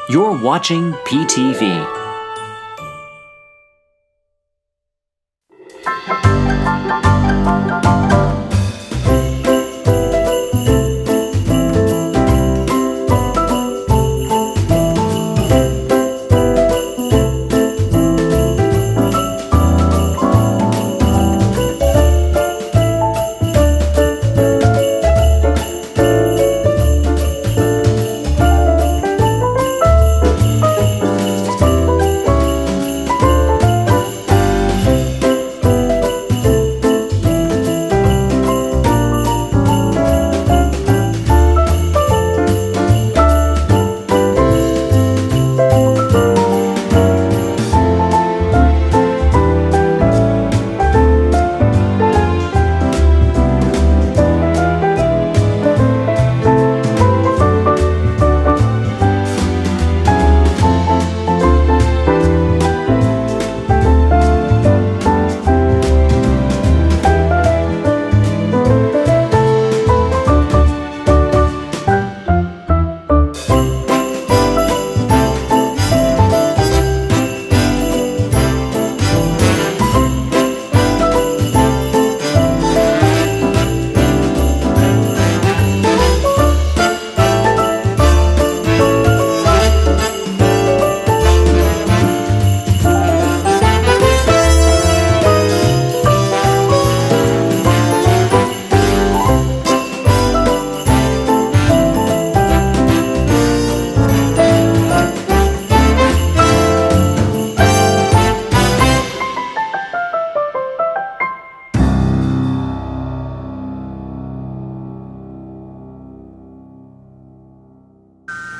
You're watching PTV.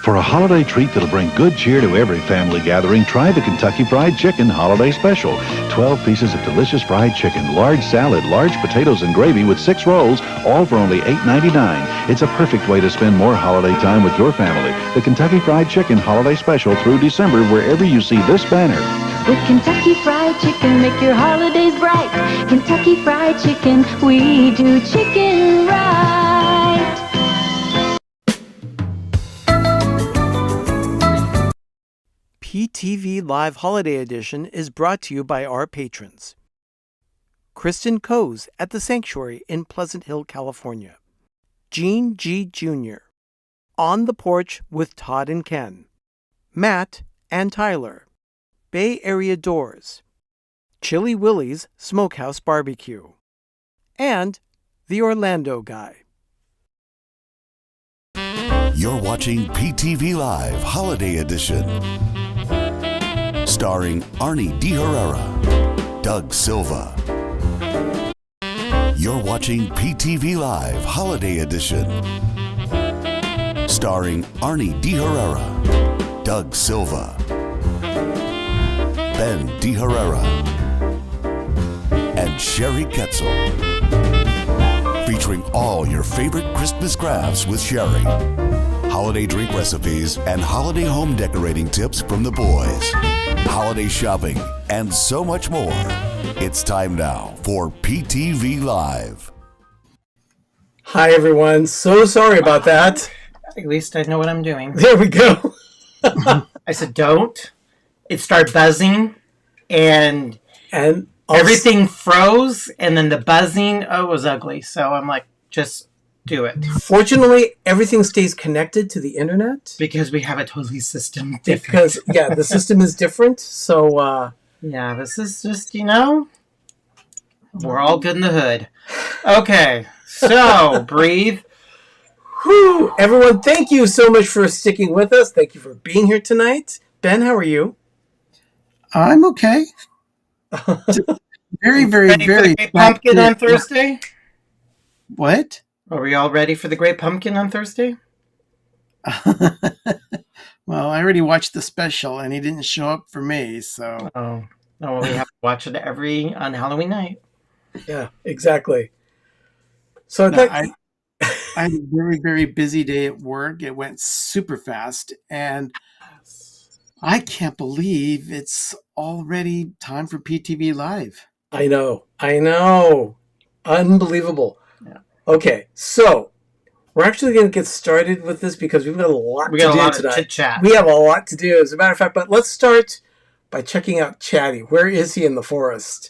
For a holiday treat that'll bring good cheer to every family gathering, try the Kentucky Fried Chicken Holiday Special. 12 pieces of delicious fried chicken, large salad, large potatoes and gravy with 6 rolls, all for only $8.99. It's a perfect way to spend more holiday time with your family. The Kentucky Fried Chicken Holiday Special through December, wherever you see this banner. With Kentucky Fried Chicken, make your holidays bright. Kentucky Fried Chicken, we do chicken right. PTV Live Holiday Edition is brought to you by our patrons. Kristin Kohs at the Sanctuary in Pleasant Hill, California. Gene G. Jr. On the Porch with Todd and Ken. Matt and Tyler. Bay Area Doors. Chili Willy's Smokehouse Barbecue. And The Orlando Guy. You're watching PTV Live Holiday Edition. Starring Arnie De Herrera, Doug Silva. You're watching PTV Live Holiday Edition. Starring Arnie De Herrera, Doug Silva, Ben De Herrera, and Sherry Ketzel. Featuring all your favorite Christmas crafts with Sherry. Holiday drink recipes and holiday home decorating tips from the boys. Holiday shopping and so much more. It's time now for PTV Live. Hi, everyone. So sorry about that. At least I know what I'm doing. There we go. I said, don't. It started buzzing, and everything froze, and then the buzzing, it was ugly. So I'm like, just do it. Fortunately, everything stays connected to the internet. Because we have a totally system different. Because, yeah, the system is different. So, yeah, this is just, we're all good in the hood. Okay, so breathe. Whew. Everyone, thank you so much for sticking with us. Thank you for being here tonight. Ben, how are you? I'm okay. Very, very, Ready very. for the Great Pumpkin on Thursday? What? Are we all ready for the Great Pumpkin on Thursday? Well, I already watched the special, and he didn't show up for me, so. Oh, well, we have to watch it on Halloween night. Yeah, exactly. So I had a very, very busy day at work. It went super fast, and I can't believe it's already time for PTV Live. I know. Unbelievable. Yeah. Okay, so We're actually going to get started with this because we've got a lot to do tonight. Of chit-chat. We have a lot to do, as a matter of fact. But let's start by checking out Chatty. Where is he in the forest?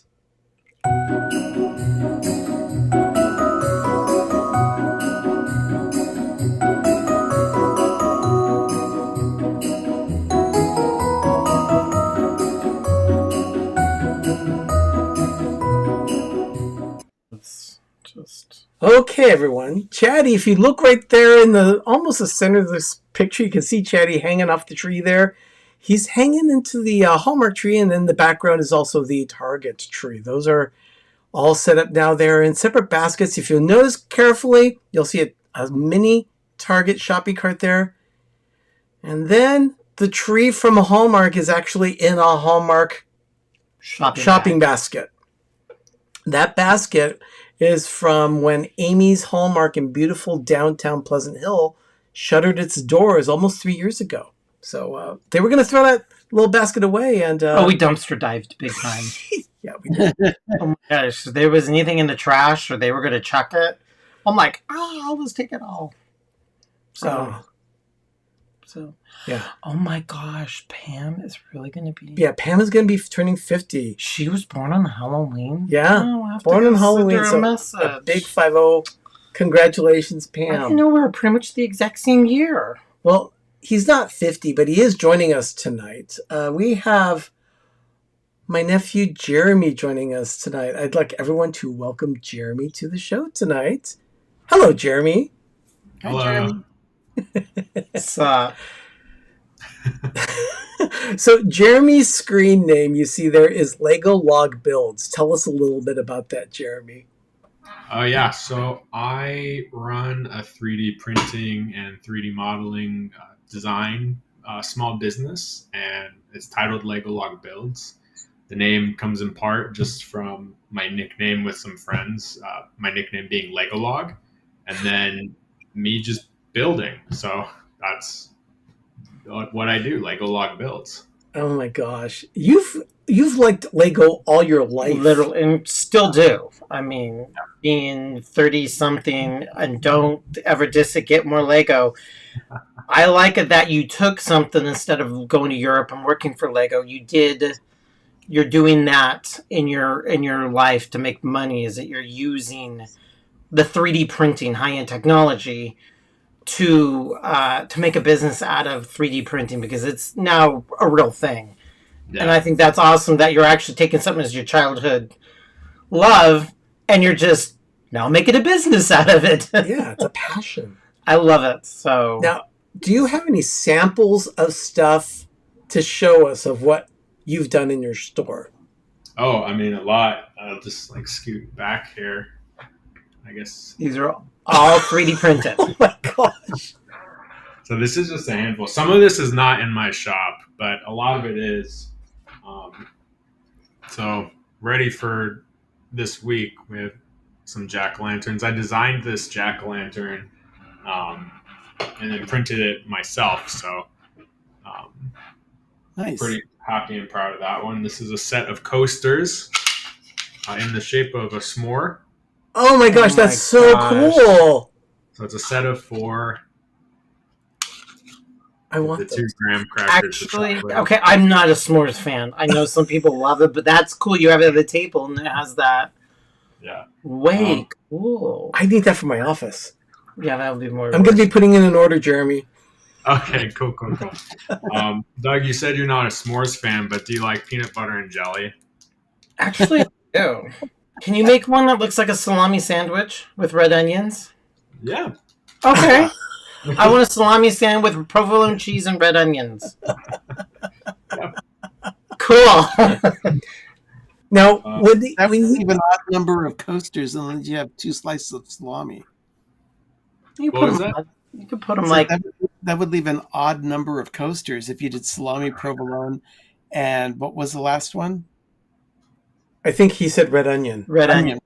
Okay, everyone. Chatty, if you look right there in the almost the center of this picture, you can see Chatty hanging off the tree there. He's hanging into the Hallmark tree, and then the background is also the Target tree. Those are all set up now. They're in separate baskets. If you'll notice carefully, you'll see a mini Target shopping cart there. And then the tree from a Hallmark is actually in a Hallmark shopping basket. That basket is from when Amy's Hallmark in beautiful downtown Pleasant Hill shuttered its doors almost 3 years ago. So they were going to throw that little basket away. And we dumpster dived big time. Yeah, we did. Oh my gosh. If there was anything in the trash or they were going to chuck it, I'm like, I'll just take it all. So, yeah. Oh my gosh, Pam is really going to be... Yeah, Pam is going to be turning 50. She was born on Halloween? Yeah, born on Halloween. So a big 5-0. Congratulations, Pam. I didn't know we were pretty much the exact same year. Well, he's not 50, but he is joining us tonight. We have my nephew Jeremy joining us tonight. I'd like everyone to welcome Jeremy to the show tonight. Hello, Jeremy. Hello. Hi, Jeremy. So Jeremy's screen name you see there is Lego Log Builds. Tell us a little bit about that, Jeremy. Yeah, so I run a 3D printing and 3D modeling design small business, and it's titled Lego Log Builds. The name comes in part just from my nickname with some friends, my nickname being Lego Log, and then me just building. So that's what I do, Lego Log Builds. Oh my gosh. You've liked Lego all your life. Literally, and still do. I mean, being 30-something and don't ever get more Lego. I like it that you took something instead of going to Europe and working for Lego. You're doing that in your life to make money, is that you're using the 3D printing, high-end technology to make a business out of 3D printing, because it's now a real thing. Yeah. And I think that's awesome that you're actually taking something as your childhood love and you're just now making a business out of it. Yeah, it's a passion. I love it. So now, do you have any samples of stuff to show us of what you've done in your store? Oh, I mean, a lot. I'll just scoot back here. I guess these are all 3D printed. Oh my gosh. So this is just a handful. Some of this is not in my shop, but a lot of it is. So ready for this week with some jack-o'-lanterns. I designed this jack-o'-lantern and then printed it myself. So nice. Pretty happy and proud of that one. This is a set of coasters in the shape of a s'more. Oh my gosh, that's so cool. So it's a set of 4. I want the those. 2 graham crackers. Actually, okay, I'm not a s'mores fan. I know some people love it, but that's cool. You have it at the table and it has that. Yeah. Way cool. I need that for my office. Yeah, that would be more. I'm going to be putting in an order, Jeremy. Okay, cool. Doug, you said you're not a s'mores fan, but do you like peanut butter and jelly? Actually, I do. Can you make one that looks like a salami sandwich with red onions? Yeah. Okay. I want a salami sandwich with provolone cheese and red onions. Cool. Now, would leave an odd number of coasters unless you have 2 slices of salami. You could put them So like that would leave an odd number of coasters if you did salami, provolone, and what was the last one? I think he said red onion. Red onion,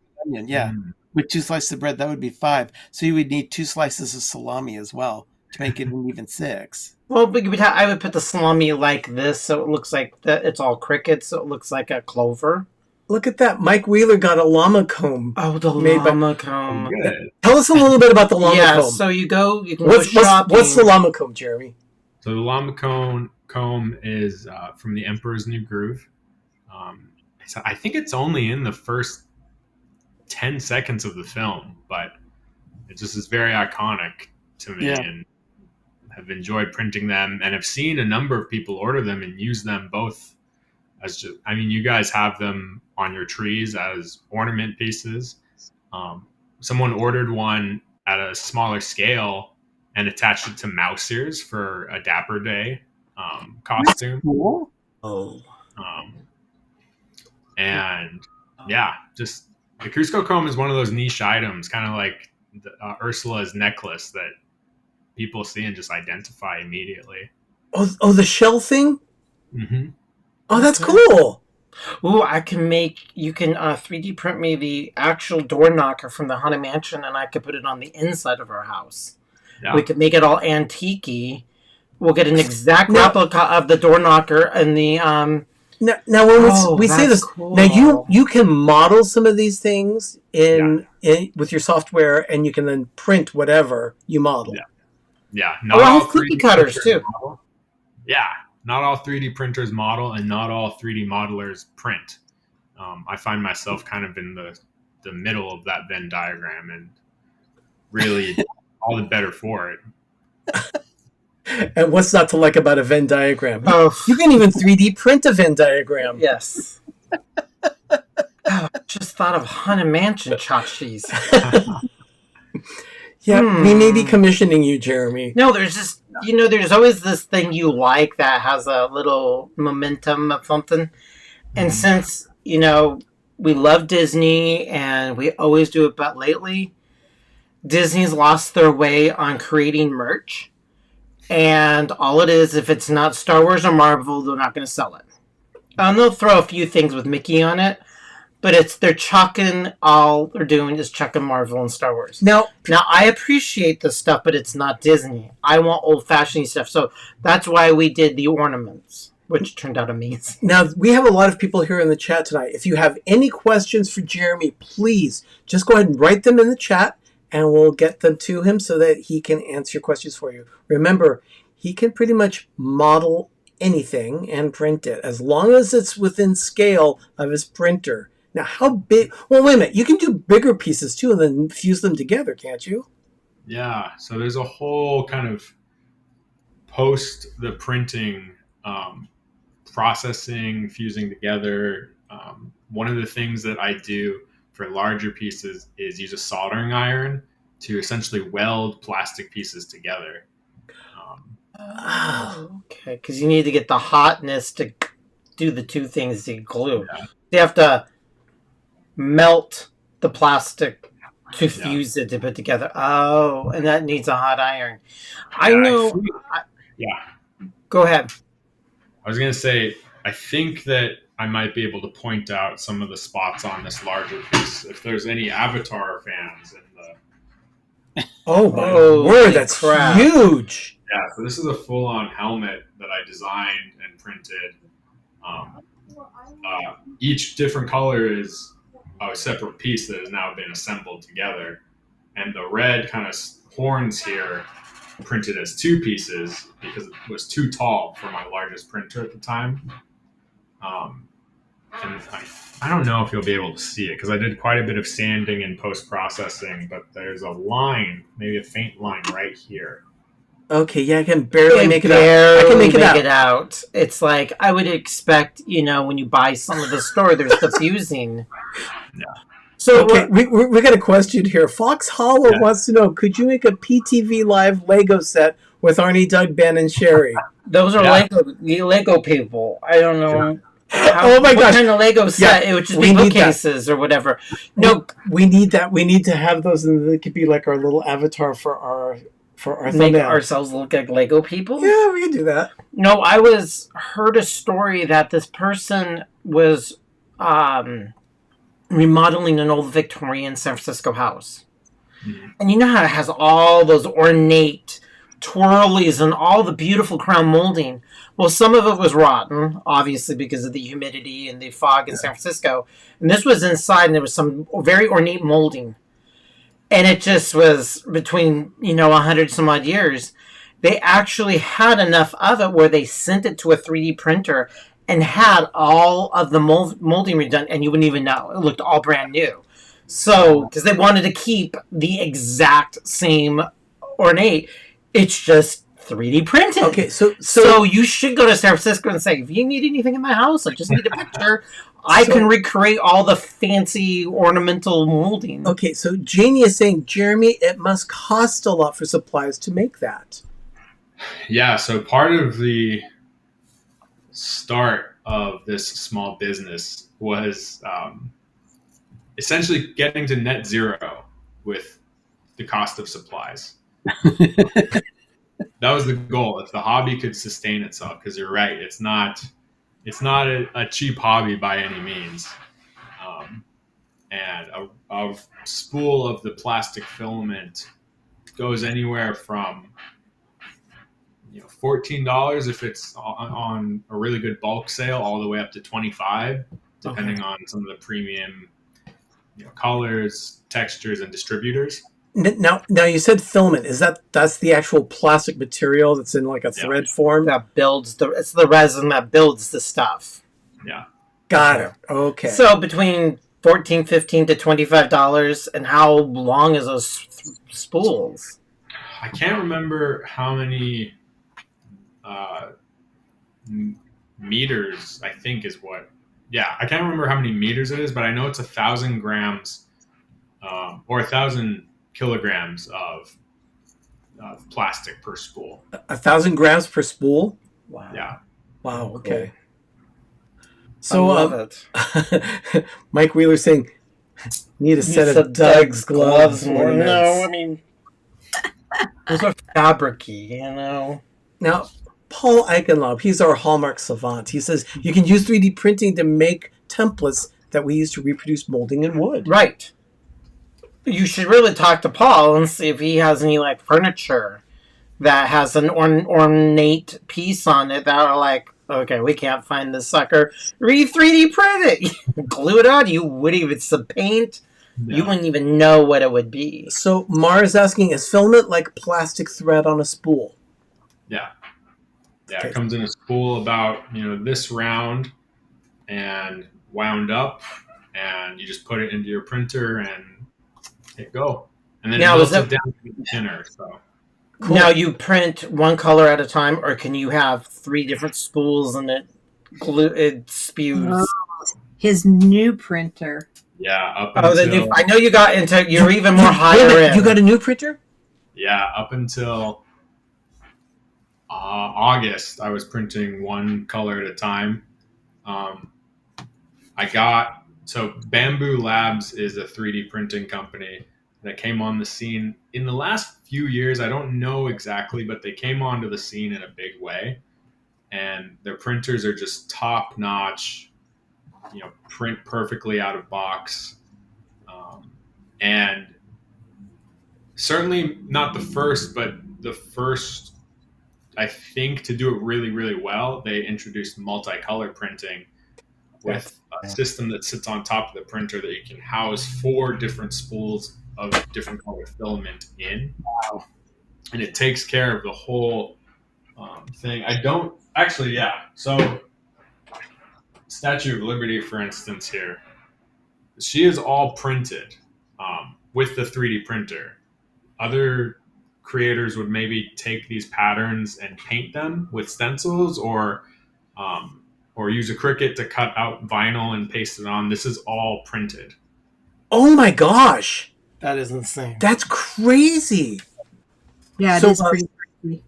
yeah. With 2 slices of bread, that would be 5. So you would need 2 slices of salami as well to make it an even 6. Well, but I would put the salami like this, so it looks like it's all crickets, so it looks like a clover. Look at that. Mike Wheeler got a llama comb. Oh, the made llama comb. Good. Tell us a little bit about the llama Yeah, comb. so you can go shopping. What's the llama comb, Jeremy? So the llama comb is from The Emperor's New Groove. I think it's only in the first 10 seconds of the film, but it just is very iconic to me, and have enjoyed printing them, and have seen a number of people order them and use them both as just, I mean, you guys have them on your trees as ornament pieces. Someone ordered one at a smaller scale and attached it to mouse ears for a Dapper Day costume. Cool. Oh. And yeah, just the Cusco comb is one of those niche items, kind of like Ursula's necklace, that people see and just identify immediately. Oh, the shell thing? Mm-hmm. Oh, that's cool. Ooh, you can 3D print me the actual door knocker from the Haunted Mansion, and I could put it on the inside of our house. Yeah. We could make it all antique-y. We'll get an exact replica of the door knocker and the... Now when we say this, cool. Now you can model some of these things in with your software, and you can then print whatever you model. Yeah. Not I all have cookie cutters too. Model. Yeah, not all 3D printers model, and not all 3D modelers print. I find myself kind of in the middle of that Venn diagram, and really all the better for it. And what's not to like about a Venn diagram? Oh, you can even 3D print a Venn diagram. Yes. Just thought of Haunted Mansion tchotchkes. We may be commissioning you, Jeremy. No, there's just, there's always this thing you like that has a little momentum of something. And since, we love Disney and we always do it, but lately, Disney's lost their way on creating merch. And all it is, if it's not Star Wars or Marvel, they're not going to sell it. They'll throw a few things with Mickey on it, but all they're doing is chucking Marvel and Star Wars. Now I appreciate this stuff, but it's not Disney. I want old-fashioned stuff, so that's why we did the ornaments, which turned out amazing. Now, we have a lot of people here in the chat tonight. If you have any questions for Jeremy, please just go ahead and write them in the chat, and we'll get them to him so that he can answer your questions for you. Remember, he can pretty much model anything and print it, as long as it's within scale of his printer. Now, how big? Well, wait a minute. You can do bigger pieces, too, and then fuse them together, can't you? Yeah. So there's a whole kind of post the printing processing, fusing together. One of the things that I do for larger pieces is use a soldering iron to essentially weld plastic pieces together. Okay, because you need to get the hotness to do the two things to glue. Yeah. You have to melt the plastic to fuse it to put together. Oh, and that needs a hot iron. I know. Go ahead. I was going to say, I think that I might be able to point out some of the spots on this larger piece. If there's any Avatar fans in the... Oh, my word, that's huge! Yeah, so this is a full-on helmet that I designed and printed. Each different color is a separate piece that has now been assembled together. And the red kind of horns here printed as two pieces because it was too tall for my largest printer at the time. And I don't know if you'll be able to see it because I did quite a bit of sanding and post-processing, but there's a line, maybe a faint line right here. Okay, yeah, I can barely make it out. I can make it out. It's like I would expect, when you buy some of the store, there's the fusing. Yeah. So okay, we got a question here. Fox Hollow wants to know, could you make a PTV Live Lego set with Arnie, Doug, Ben, and Sherry? Those are Lego people. I don't know. Oh my gosh! What kind of Lego set? It would just be bookcases or whatever. No, we need that. We need to have those, and they could be like our little avatar for our make ourselves look like Lego people. Yeah, we can do that. No, I heard a story that this person was remodeling an old Victorian San Francisco house, and you know how it has all those ornate twirlies and all the beautiful crown molding. Well, some of it was rotten, obviously, because of the humidity and the fog in San Francisco. And this was inside, and there was some very ornate molding. And it just was between, 100 some odd years. They actually had enough of it where they sent it to a 3D printer and had all of the molding redone, and you wouldn't even know. It looked all brand new. So, because they wanted to keep the exact same ornate, it's just 3D printed. Okay, so you should go to San Francisco and say, if you need anything in my house, I just need a picture. I can recreate all the fancy ornamental molding. Okay, so Janie is saying, Jeremy, it must cost a lot for supplies to make that. Yeah, so part of the start of this small business was essentially getting to net zero with the cost of supplies. That was the goal. If the hobby could sustain itself, because you're right, it's not a cheap hobby by any means. And a spool of the plastic filament goes anywhere from $14 if it's on a really good bulk sale, all the way up to $25, depending on some of the premium colors, textures, and distributors. Now you said filament. That's the actual plastic material that's in like a thread form that builds it's the resin that builds the stuff. Yeah. Got it. Okay. So between $14, $15 to $25, and how long is those spools? I can't remember how many meters. I think is what. Yeah, I can't remember how many meters it is, but I know it's 1,000 grams or 1,000 kilograms of plastic per spool. 1,000 grams per spool? Wow. Yeah. Wow. Okay. So I love it. Mike Wheeler saying, need a set of Doug's gloves. No, I mean, those are fabricy, Now, Paul Eichenlaub, he's our Hallmark savant. He says you can use 3D printing to make templates that we use to reproduce molding in wood. Right. You should really talk to Paul and see if he has any furniture that has an ornate piece on it that are like, okay, we can't find this sucker. 3D print it. Glue it on. You wouldn't even some paint. Yeah. You wouldn't even know what it would be. So Mara's asking, is filament like plastic thread on a spool? Yeah. Yeah, okay. It comes in a spool about this round and wound up, and you just put it into your printer and hit go. And then it melts it down to the thinner. So. Cool. Now you print one color at a time, or can you have 3 different spools and it spews? His new printer. Yeah, up until... I know you got into... You're even more higher end. You got a new printer? Yeah, up until August, I was printing one color at a time. So Bamboo Labs is a 3D printing company that came on the scene in the last few years. I don't know exactly, but they came onto the scene in a big way. And their printers are just top notch, print perfectly out of box. And certainly not the first, but the first, I think, to do it really, really well. They introduced multicolor printing with a system that sits on top of the printer that you can house 4 different spools of different color filament in. Wow. And it takes care of the whole thing. So Statue of Liberty, for instance, here, she is all printed with the 3D printer. Other creators would maybe take these patterns and paint them with stencils or use a Cricut to cut out vinyl and paste it on. This is all printed. Oh my gosh. That is insane. That's crazy. Yeah, it is pretty crazy.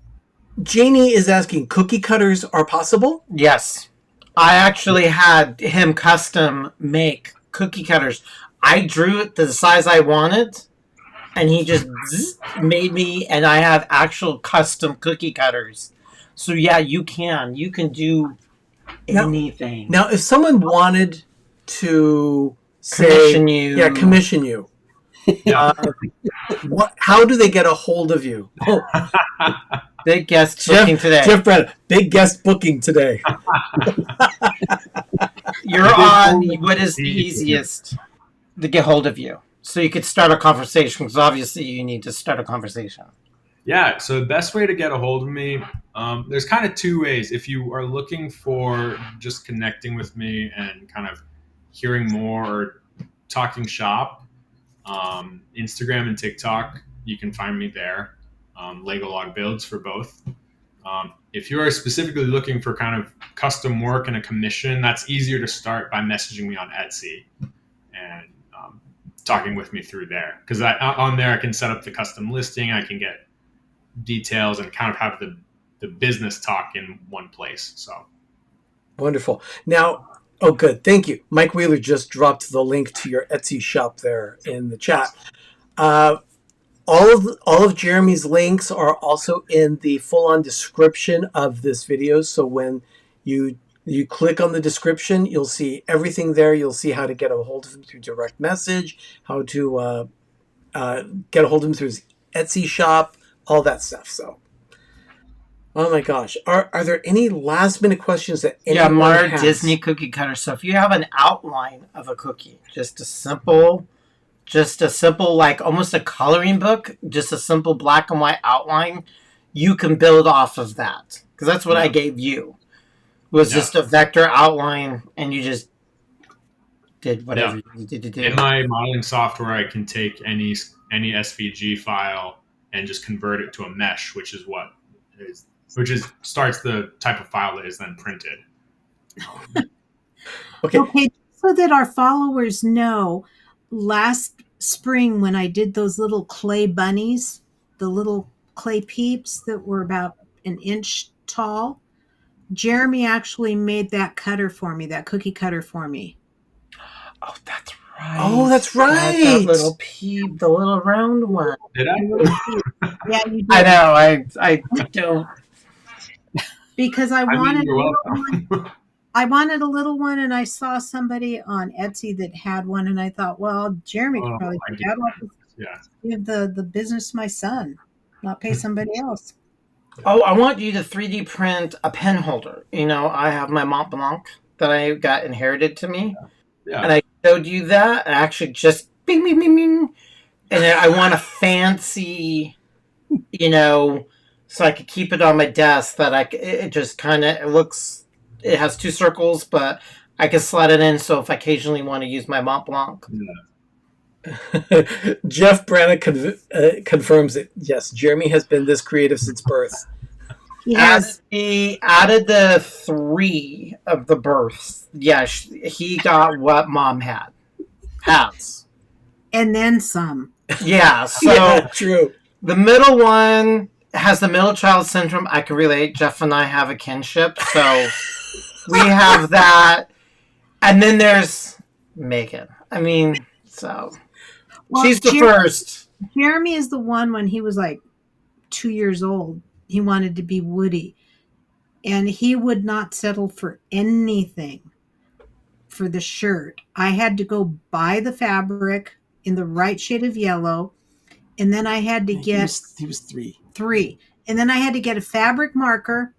Janie is asking, cookie cutters are possible? Yes. I actually had him custom make cookie cutters. I drew it to the size I wanted, and he just made me, and I have actual custom cookie cutters. So yeah, you can do anything. Now, if someone wanted to commission you. How do they get a hold of you? Big guest booking today. Jeff Brennan, big guest booking today. You're on what is the easiest to get hold of you? So you could start a conversation, because obviously you need to start a conversation. Yeah, so the best way to get a hold of me, there's kind of two ways. If you are looking for just connecting with me and kind of hearing more or talking shop, Instagram and TikTok, you can find me there. Lego Log Builds for both. If you are specifically looking for kind of custom work and a commission, that's easier to start by messaging me on Etsy and talking with me through there. Because on there, I can set up the custom listing. I can get details and kind of have the business talk in one place. So wonderful. Now, oh, good. Thank you. Mike Wheeler just dropped the link to your Etsy shop there in the chat. All of Jeremy's links are also in the full-on description of this video. So when you click on the description, you'll see everything there. You'll see how to get a hold of him through direct message, how to get a hold of him through his Etsy shop, all that stuff. So, oh my gosh, are there any last-minute questions that anyone Mar has? Disney cookie cutter. So if you have an outline of a cookie, just a simple, like almost a coloring book, just a simple black and white outline, you can build off of that. Because that's what I gave you. Was just a vector outline, and you just did whatever you needed to do. In my modeling software, I can take any SVG file and just convert it to a mesh, which starts the type of file that is then printed. Okay, so that our followers know, last spring when I did those little clay bunnies, the little clay peeps that were about an inch tall, Jeremy actually made that cutter for me, that cookie cutter for me. Oh, that's right. Oh, that's right. That little peep, the little round one. Did I? Yeah, you did. I know. I don't. Because I wanted you're welcome. I wanted a little one, and I saw somebody on Etsy that had one, and I thought, well, Jeremy could probably do that. Yeah. Give the business to my son, not pay somebody else. Oh, I want you to 3D print a pen holder. You know, I have my Mont Blanc that I got inherited to me. Yeah. And I showed you that, and actually just bing, bing, bing, bing. And then I want a fancy, so I could keep it on my desk that it just kind of, it has two circles, but I can slide it in so if I occasionally want to use my Mont Blanc. Yeah. Jeff Branagh confirms it. Yes, Jeremy has been this creative since birth. He has. He added the 3 of the births. Yeah, he got what mom has. And then some. Yeah, so yeah, true. The middle one has the middle child syndrome. I can relate. Jeff and I have a kinship, so we have that. And then there's Megan. Well, she's the first. Jeremy is the one when he was like 2 years old. He wanted to be Woody. And he would not settle for anything for the shirt. I had to go buy the fabric in the right shade of yellow. And then I had to get... He was 3. 3. And then I had to get a fabric marker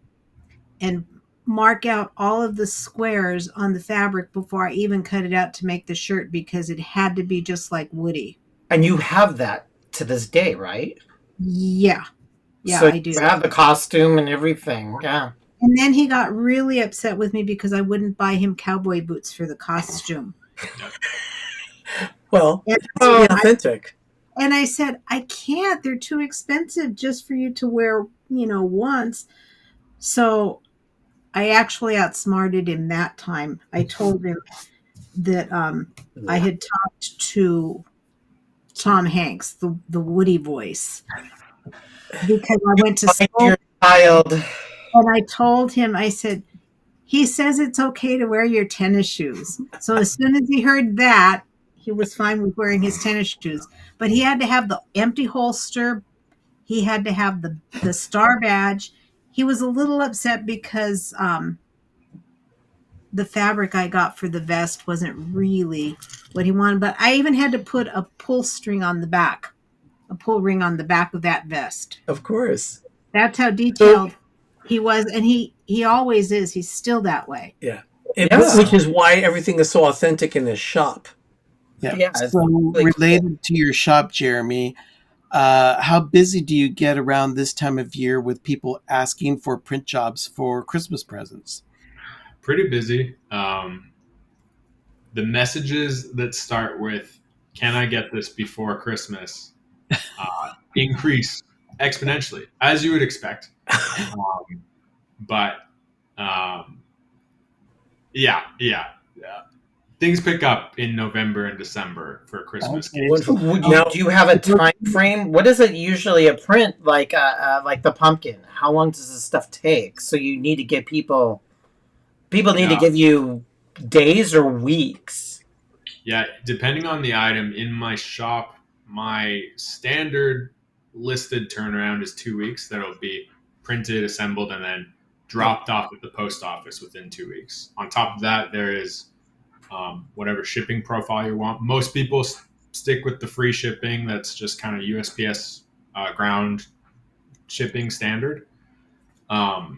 and mark out all of the squares on the fabric before I even cut it out to make the shirt, because it had to be just like Woody. And you have that to this day, right? Yeah. Yeah, so I do. You have the costume and everything. Yeah. And then he got really upset with me because I wouldn't buy him cowboy boots for the costume. Well, it's authentic. And I said, I can't. They're too expensive just for you to wear, once. So I actually outsmarted him that time. I told him that I had talked to Tom Hanks, the Woody voice, because I went to school. Your child. And I told him, I said, he says it's okay to wear your tennis shoes. So as soon as he heard that, he was fine with wearing his tennis shoes. But he had to have the empty holster. He had to have the star badge. He was a little upset because the fabric I got for the vest wasn't really what he wanted. But I even had to put a pull string on the back, a pull ring on the back of that vest. Of course. That's how detailed he was, and he always is. He's still that way. Yeah. Yeah. Which is why everything is so authentic in his shop. Yeah. So related to your shop, Jeremy, how busy do you get around this time of year with people asking for print jobs for Christmas presents? Pretty busy. The messages that start with "Can I get this before Christmas?" Increase exponentially, as you would expect. Yeah. Things pick up in November and December for Christmas. Now, do you have a time frame? What is it usually a print like the pumpkin? How long does this stuff take? So you need to get people need to give you days or weeks. Yeah, depending on the item in my shop, my standard listed turnaround is 2 weeks. That'll be printed, assembled, and then dropped off at the post office within 2 weeks. On top of that, there is whatever shipping profile you want. Most people stick with the free shipping. That's just kind of USPS ground shipping standard. That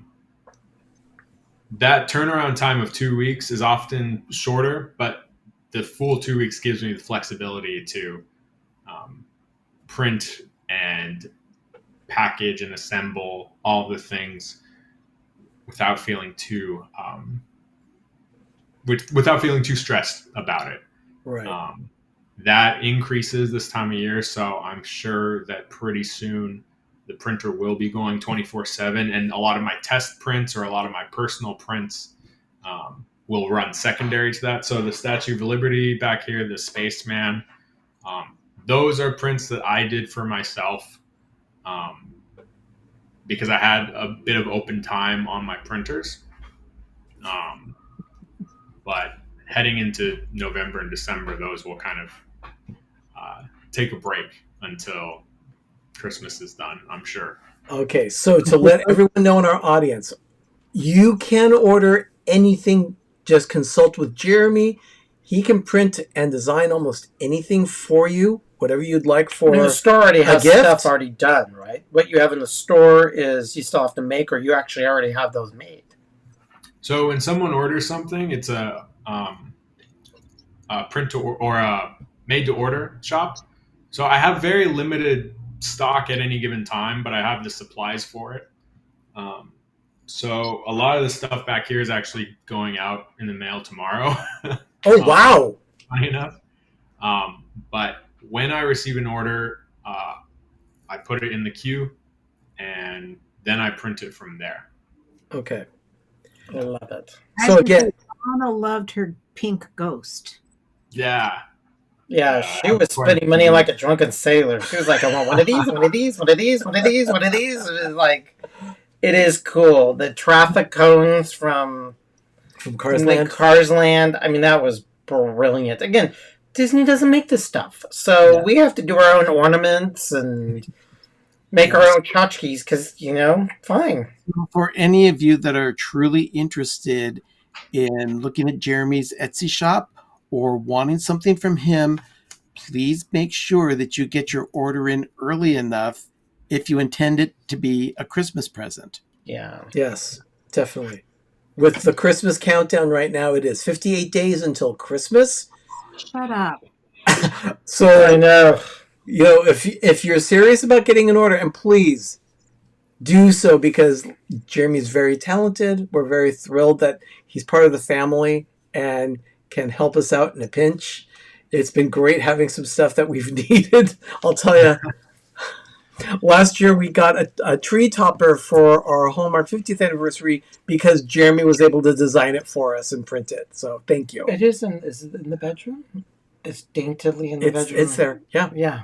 turnaround time of 2 weeks is often shorter, but the full 2 weeks gives me the flexibility to print and package and assemble all the things without feeling too stressed about it. Right. That increases this time of year, so I'm sure that pretty soon the printer will be going 24/7, and a lot of my test prints or a lot of my personal prints will run secondary to that. So the Statue of Liberty back here, the Spaceman, those are prints that I did for myself because I had a bit of open time on my printers. But heading into November and December, those will kind of take a break until Christmas is done, I'm sure. Okay, so to let everyone know in our audience, you can order anything. Just consult with Jeremy. He can print and design almost anything for you, whatever you'd like for the store already has gift. Stuff already done, right? What you have in the store is you still have to make, or you actually already have those made. So when someone orders something, it's a print to or a made to order shop. So I have very limited stock at any given time, but I have the supplies for it. So a lot of the stuff back here is actually going out in the mail tomorrow. Oh, wow. Funny enough. But when I receive an order, I put it in the queue and then I print it from there. Okay. I love it. So again, Anna loved her pink ghost. Yeah. Yeah, she was spending money like a drunken sailor. She was like, I want one of these, one of these, one of these, one of these, one of these. It was like, it is cool. The traffic cones from Cars Land. Cars Land. I mean, that was brilliant. Again, Disney doesn't make this stuff. So we have to do our own ornaments and make our own tchotchkes because, fine. For any of you that are truly interested in looking at Jeremy's Etsy shop or wanting something from him, please make sure that you get your order in early enough if you intend it to be a Christmas present. Yeah. Yes, definitely. With the Christmas countdown right now, it is 58 days until Christmas. Shut up. So I know, if you're serious about getting an order, and please do so because Jeremy's very talented. We're very thrilled that he's part of the family and can help us out in a pinch. It's been great having some stuff that we've needed. I'll tell you. Last year we got a tree topper for our Hallmark 50th anniversary because Jeremy was able to design it for us and print it. So thank you. It is is it in the bedroom? It's daintily in the bedroom. It's there. Yeah. Yeah.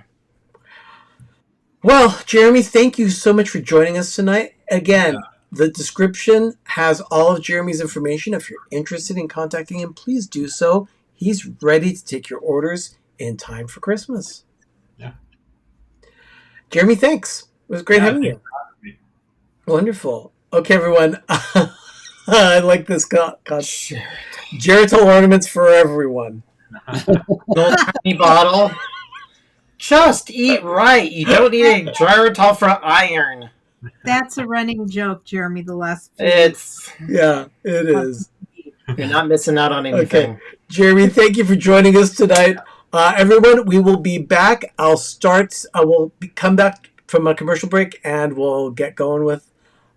Well, Jeremy, thank you so much for joining us tonight. Again, the description has all of Jeremy's information. If you're interested in contacting him, please do so. He's ready to take your orders in time for Christmas. Yeah. Jeremy, thanks. It was great having you. Wonderful. Okay, everyone. I like this Geritol ornaments for everyone. Little tiny bottle. Just eat right. You don't need a Geritol for iron. That's a running joke, Jeremy, the last few It's Yeah, it is. you're not missing out on anything. Okay. Jeremy, thank you for joining us tonight. Everyone, we will be back. Come back from a commercial break and we'll get going with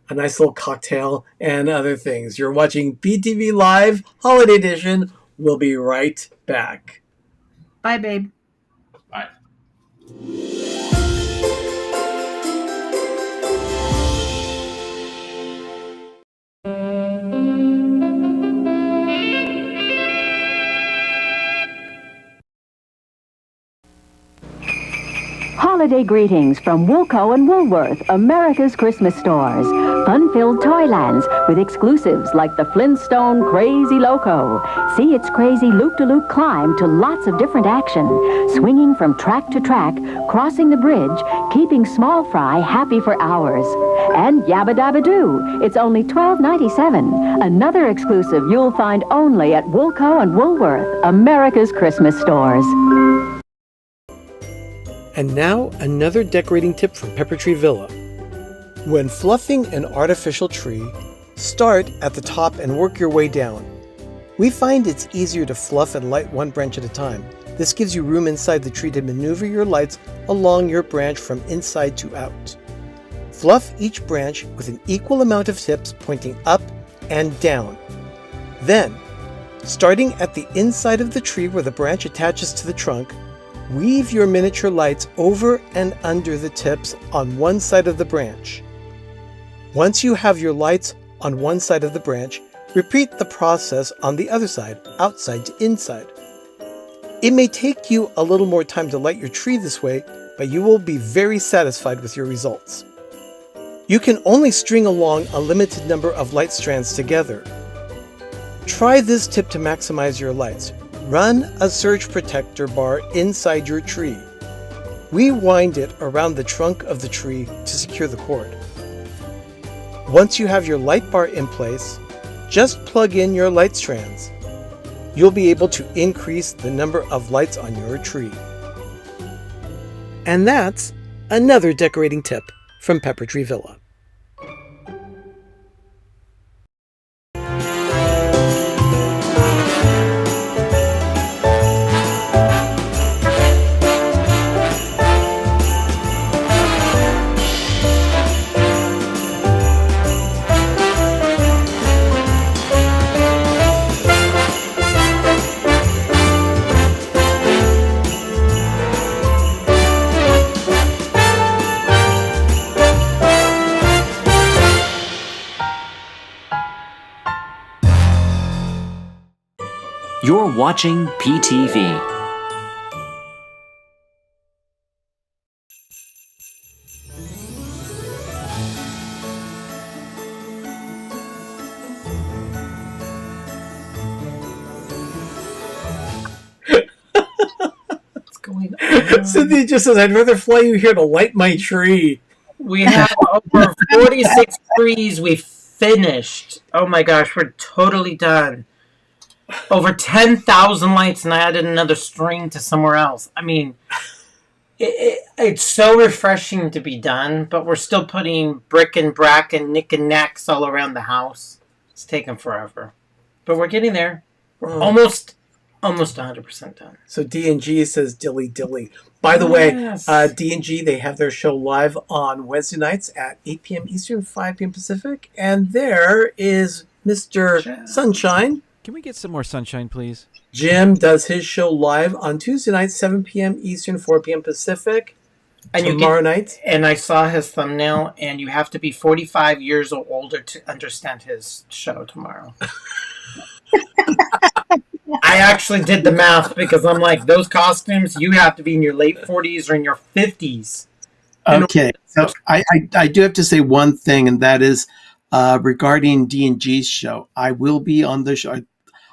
a nice little cocktail and other things. You're watching PTV Live Holiday Edition. We'll be right back. Bye, babe. Bye. Holiday greetings from Wilco and Woolworth, America's Christmas stores. Fun-filled toylands with exclusives like the Flintstone Crazy Loco. See its crazy loop-de-loop climb to lots of different action. Swinging from track to track, crossing the bridge, keeping small fry happy for hours. And Yabba Dabba Doo. It's only $12.97. Another exclusive you'll find only at Wilco and Woolworth, America's Christmas stores. And now, another decorating tip from Pepper Tree Villa. When fluffing an artificial tree, start at the top and work your way down. We find it's easier to fluff and light one branch at a time. This gives you room inside the tree to maneuver your lights along your branch from inside to out. Fluff each branch with an equal amount of tips pointing up and down. Then, starting at the inside of the tree where the branch attaches to the trunk, weave your miniature lights over and under the tips on one side of the branch. Once you have your lights on one side of the branch, repeat the process on the other side, outside to inside. It may take you a little more time to light your tree this way, but you will be very satisfied with your results. You can only string along a limited number of light strands together. Try this tip to maximize your lights. Run a surge protector bar inside your tree. We wind it around the trunk of the tree to secure the cord. Once you have your light bar in place, just plug in your light strands. You'll be able to increase the number of lights on your tree. And that's another decorating tip from Pepper Tree Villa. You're watching PTV. What's going on? Cynthia just says, I'd rather fly you here to light my tree. We have over 46 trees we finished. Oh my gosh, we're totally done. Over 10,000 lights, and I added another string to somewhere else. I mean, it's so refreshing to be done, but we're still putting brick and brack and knick and knacks all around the house. It's taken forever. But we're getting there. We're almost 100% done. So D&G says dilly dilly. By the way, D&G, they have their show live on Wednesday nights at 8 p.m. Eastern, 5 p.m. Pacific. And there is Mr. Sunshine. Can we get some more sunshine, please? Jim does his show live on Tuesday night, 7 p.m. Eastern, 4 p.m. Pacific. And tomorrow night. And I saw his thumbnail, and you have to be 45 years or older to understand his show tomorrow. I actually did the math because I'm like, those costumes, you have to be in your late 40s or in your 50s. Okay, so I do have to say one thing, and that is regarding D&G's show. I will be on the show.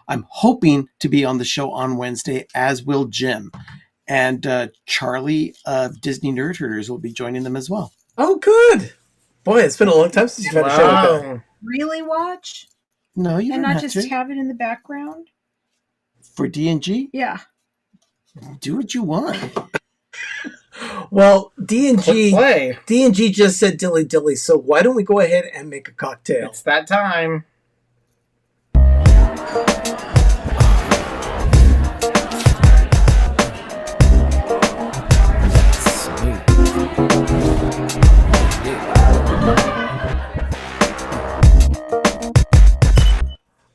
I'm hoping to be on the show on Wednesday, as will Jim. And Charlie of Disney Nerd Herders will be joining them as well. Oh, good. Boy, it's been a long time since you've had a show like that. Really watch? No, you and don't not have just to. have it in the background? For D&G? Yeah. Do what you want. Well, D&G play. D&G just said dilly dilly, so why don't we go ahead and make a cocktail? It's that time.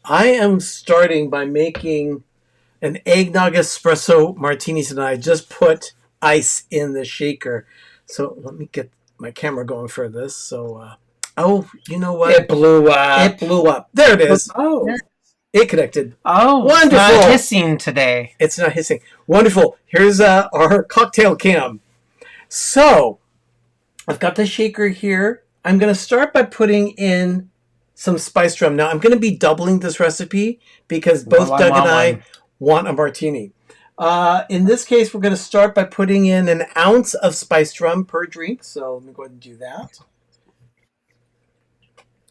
I am starting by making an eggnog espresso martini tonight. I just put ice in the shaker. So let me get my camera going for this. So, oh, you know what? It blew up. It blew up. There it is. Oh. It connected. Oh, wonderful. It's not hissing today. It's not hissing. Wonderful. Here's our cocktail cam. So, I've got the shaker here. I'm going to start by putting in some spiced rum. Now, I'm going to be doubling this recipe because both Doug and I want a martini. In this case, we're going to start by putting in an ounce of spiced rum per drink. So let me go ahead and do that.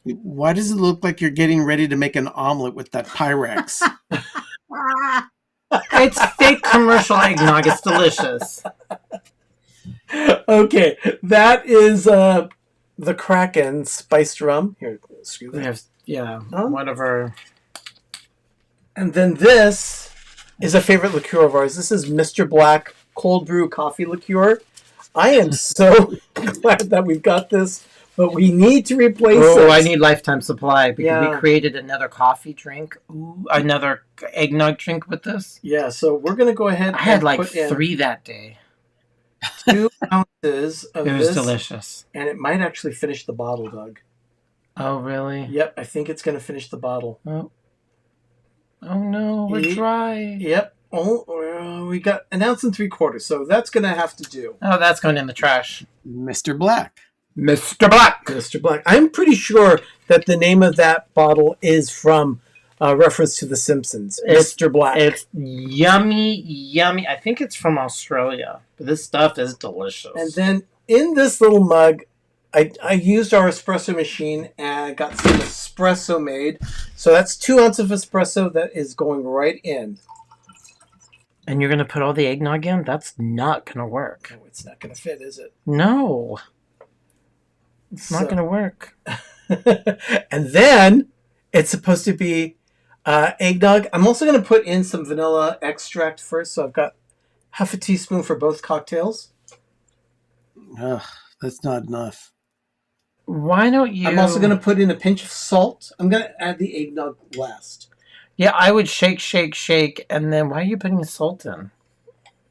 Why does it look like you're getting ready to make an omelet with that Pyrex? It's fake commercial eggnog. It's delicious. Okay, that is the Kraken spiced rum. Here, screw that. Yeah, whatever. And then this is a favorite liqueur of ours. This is Mr. Black cold brew coffee liqueur. I am so glad that we've got this, but we need to replace it. Oh, I need lifetime supply because we created another coffee drink, another eggnog drink with this. Yeah, so we're going to go ahead I had like 3 that day. 2 ounces of It was this, delicious. and it might actually finish the bottle, Doug. Oh, really? Yep, I think it's going to finish the bottle. Oh no, we're dry. Yep. Oh, we got 1 3/4 ounces, so that's going to have to do. Oh, that's going in the trash. Mr. Black. Mr. Black. Mr. Black. I'm pretty sure that the name of that bottle is from reference to The Simpsons. Mr. Black. It's yummy, yummy. I think it's from Australia. But this stuff is delicious. And then in this little mug, I used our espresso machine and I got some espresso made. So that's 2 ounces of espresso that is going right in. And you're going to put all the eggnog in? That's not going to work. Oh, it's not going to fit, is it? No. It's not going to work. And then it's supposed to be eggnog. I'm also going to put in some vanilla extract first. So I've got half a teaspoon for both cocktails. Ugh, that's not enough. Why don't you... I'm also going to put in a pinch of salt. I'm going to add the eggnog last. Yeah, I would shake, shake, shake. And then why are you putting salt in?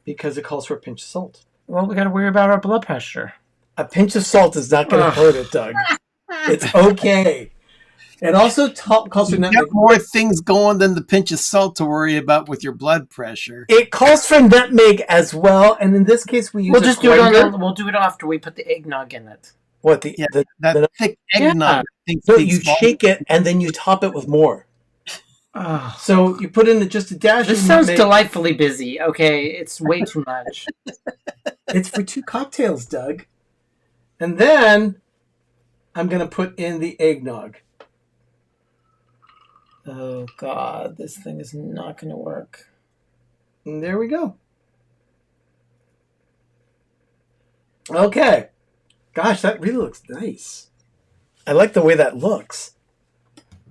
Because it calls for a pinch of salt. Well, we got to worry about our blood pressure. A pinch of salt is not going to hurt it, Doug. It's okay. It also calls for nutmeg. You got more things going than the pinch of salt to worry about with your blood pressure. It calls for nutmeg as well, and in this case, we use. We'll just do it. We'll do it after we put the eggnog in it. What that thick eggnog? No, you shake it and then you top it with more. So you put in just a dash. This sounds delightfully busy. Okay, it's way too much. It's for 2 cocktails, Doug. And then I'm going to put in the eggnog. Oh, God. This thing is not going to work. And there we go. Okay. Gosh, that really looks nice. I like the way that looks.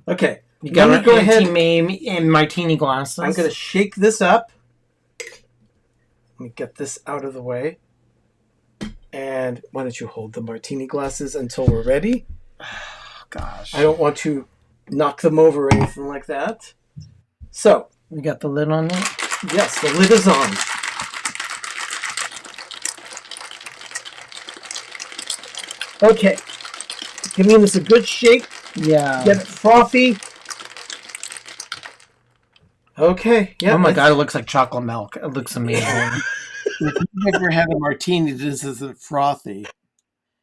Okay. You got to go ahead in martini glasses. I'm going to shake this up. Let me get this out of the way. And why don't you hold the martini glasses until we're ready? Gosh. I don't want to knock them over or anything like that. So. You got the lid on it? Yes, the lid is on. Okay. Giving this a good shake. Yeah. Get it frothy. Okay. Yeah. Oh my God, it looks like chocolate milk. It looks amazing. If you've ever had a martini, this isn't frothy.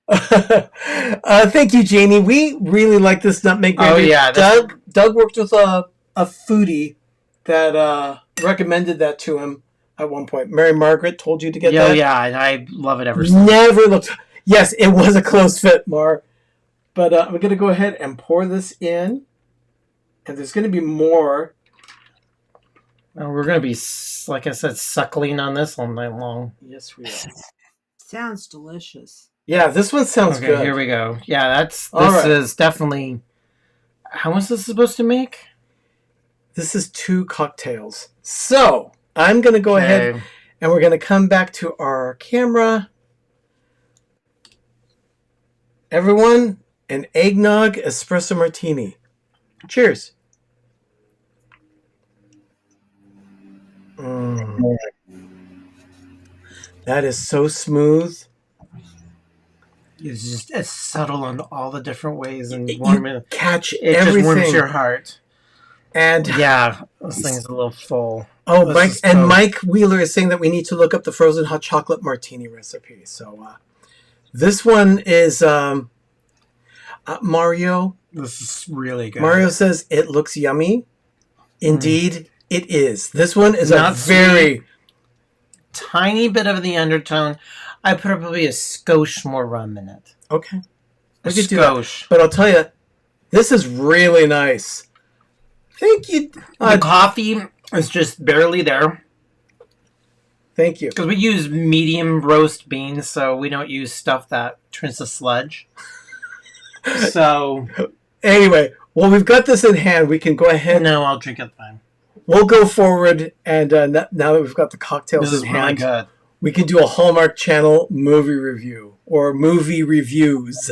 Thank you, Janie. We really like this nutmeg. Oh yeah, Doug worked with a foodie that recommended that to him at one point. Mary Margaret told you to get that. Yeah, I love it ever since. Never looked. Yes, it was a close fit, Mar. But I'm going to go ahead and pour this in, and there's going to be more. We're going to be, like I said, suckling on this all night long. Yes, we are. Sounds delicious. Yeah, this one sounds Okay, good. here we go. Yeah, this right. is definitely. How much is this supposed to make? This is 2 cocktails. So I'm going to go ahead and we're going to come back to our camera. Everyone, an eggnog espresso martini. Cheers. That is so smooth. It's subtle in all the different ways and You catch it everything. just warms your heart. And yeah, this thing's a little full. Oh, Mike Wheeler is saying that we need to look up the frozen hot chocolate martini recipe. So this one is Mario. This is really good. Mario says it looks yummy. Indeed, it is. This one is Not a very tiny bit of the undertone. I put probably a skosh more rum in it. Okay. A We could do that. skosh. But I'll tell you, this is really nice. Thank you. The coffee is just barely there. Thank you. Because we use medium roast beans, so we don't use stuff that turns to sludge. So anyway, well, we've got this in hand. We can go ahead. No, I'll drink it fine. We'll go forward, and now that we've got the cocktails This in is really hand, good. we can do a Hallmark Channel movie review or movie reviews.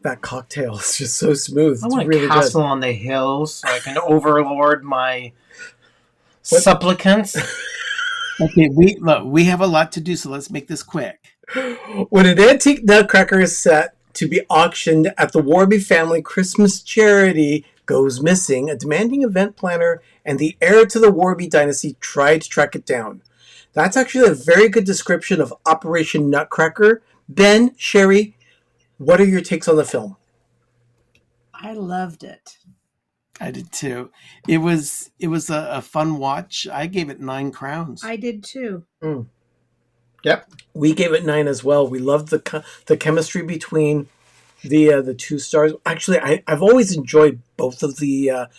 That cocktail is just so smooth. I It's want really a castle good. on the hill so I can overlord my supplicants. Okay, we have a lot to do, so let's make this quick. When an antique nutcracker is set to be auctioned at the Warby family Christmas charity goes missing, a demanding event planner and the heir to the Warby dynasty try to track it down. That's actually a very good description of Operation Nutcracker. Ben, Sherry, what are your takes on the film? I loved it. I did too. It was a fun watch. I gave it 9 crowns. I did too. Yep, we gave it 9 as well. We loved the chemistry between the 2 stars. Actually, I've always enjoyed both of the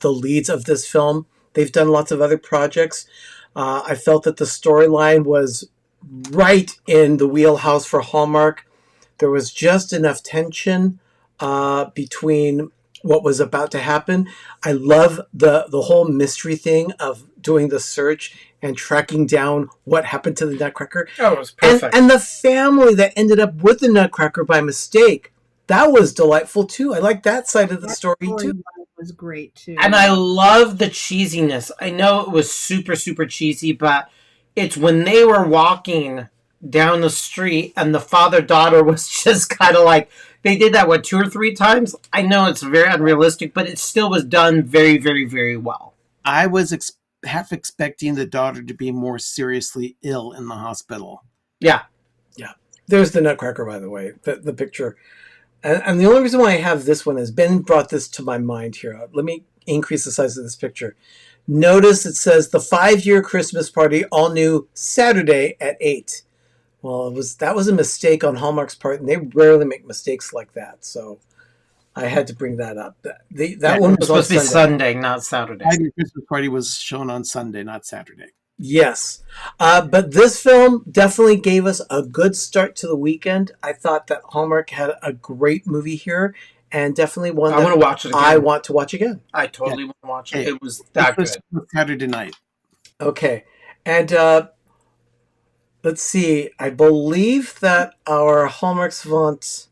leads of this film. They've done lots of other projects. I felt that the storyline was right in the wheelhouse for Hallmark. There was just enough tension between what was about to happen. I love the whole mystery thing of doing the search and tracking down what happened to the Nutcracker. Oh, it was perfect. And the family that ended up with the Nutcracker by mistake. That was delightful too. I like that side of the story too. Was great too. And I love the cheesiness. I know it was super, super cheesy, but it's when they were walking down the street and the father-daughter was just kind of like, they did that, 2 or 3 times? I know it's very unrealistic, but it still was done very, very, very well. I was half expecting the daughter to be more seriously ill in the hospital. Yeah. Yeah. There's the Nutcracker, by the way, the picture. And the only reason why I have this one is Ben brought this to my mind here. Let me increase the size of this picture. Notice it says the 5-year Christmas party, all new Saturday at 8. Well, that was a mistake on Hallmark's part, and they rarely make mistakes like that. So I had to bring that up. That one was supposed to be Sunday. Sunday, not Saturday. The Christmas party was shown on Sunday, not Saturday. Yes. But this film definitely gave us a good start to the weekend. I thought that Hallmark had a great movie here, and definitely one I that want to watch it again. I want to watch again. I totally want to watch it. It was that good. Saturday night. Okay. And let's see. I believe that our Hallmark savant,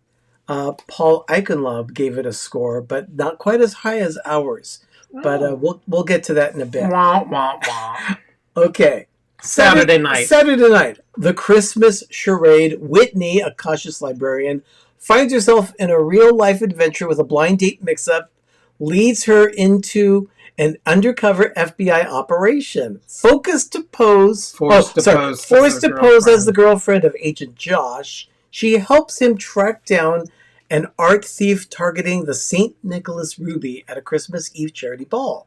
Paul Eichenlaub, gave it a score, but not quite as high as ours. But we'll get to that in a bit. Wah, wah, wah. Okay. Saturday night. Saturday night. The Christmas charade. Whitney, a cautious librarian, finds herself in a real-life adventure with a blind date mix-up, leads her into an undercover FBI operation. Forced to pose as the girlfriend of Agent Josh, she helps him track down an art thief targeting the St. Nicholas Ruby at a Christmas Eve charity ball.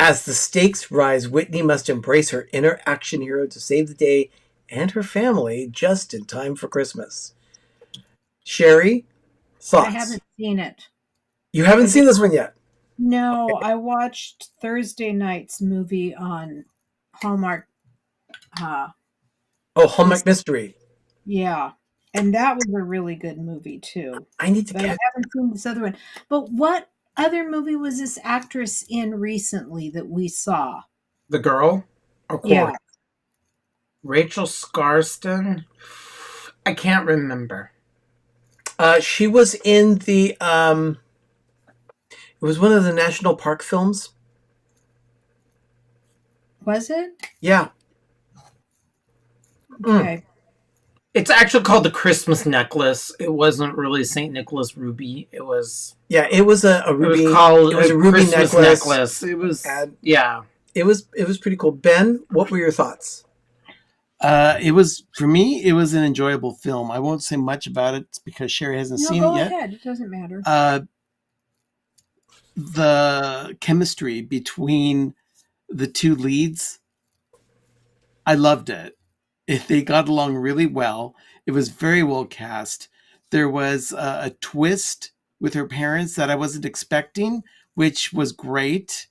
As the stakes rise, Whitney must embrace her inner action hero to save the day and her family just in time for Christmas. Sherry, thoughts? I haven't seen it. You haven't seen this one yet? No, I watched Thursday night's movie on Hallmark. Hallmark Mystery. Yeah. And that was a really good movie, too. I need to But I haven't seen this other one. But what other movie was this actress in recently that we saw? The Girl? Or Corey? Yeah. Rachel Scarston? I can't remember. She was in the... it was one of the National Park films. Was it? Yeah. Okay. It's actually called The Christmas Necklace. It wasn't really St. Nicholas Ruby. It was... Yeah, it was a ruby. It was called it was a ruby Christmas necklace. It was... yeah. It was pretty cool. Ben, what were your thoughts? It was, for me, it was an enjoyable film. I won't say much about it because Sherry hasn't seen it yet. Go ahead. It doesn't matter. The chemistry between the two leads, I loved it. They got along really well. It was very well cast. There was a twist with her parents that I wasn't expecting, which was great.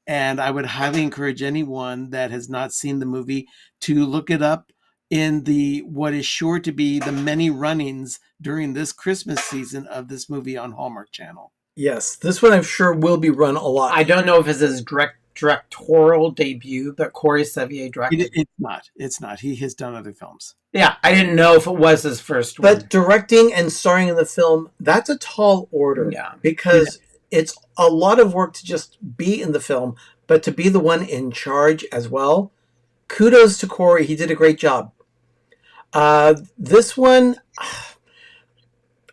And I would highly encourage anyone that has not seen the movie to look it up in what is sure to be the many runnings during this Christmas season of this movie on Hallmark Channel. Yes, this one I'm sure will be run a lot. I don't know if it's his directorial debut, but Corey Sevier directed. It's not. He has done other films. Yeah, I didn't know if it was his first one. But directing and starring in the film, that's a tall order. Yeah. Because it's a lot of work to just be in the film, but to be the one in charge as well. Kudos to Corey. He did a great job. This one,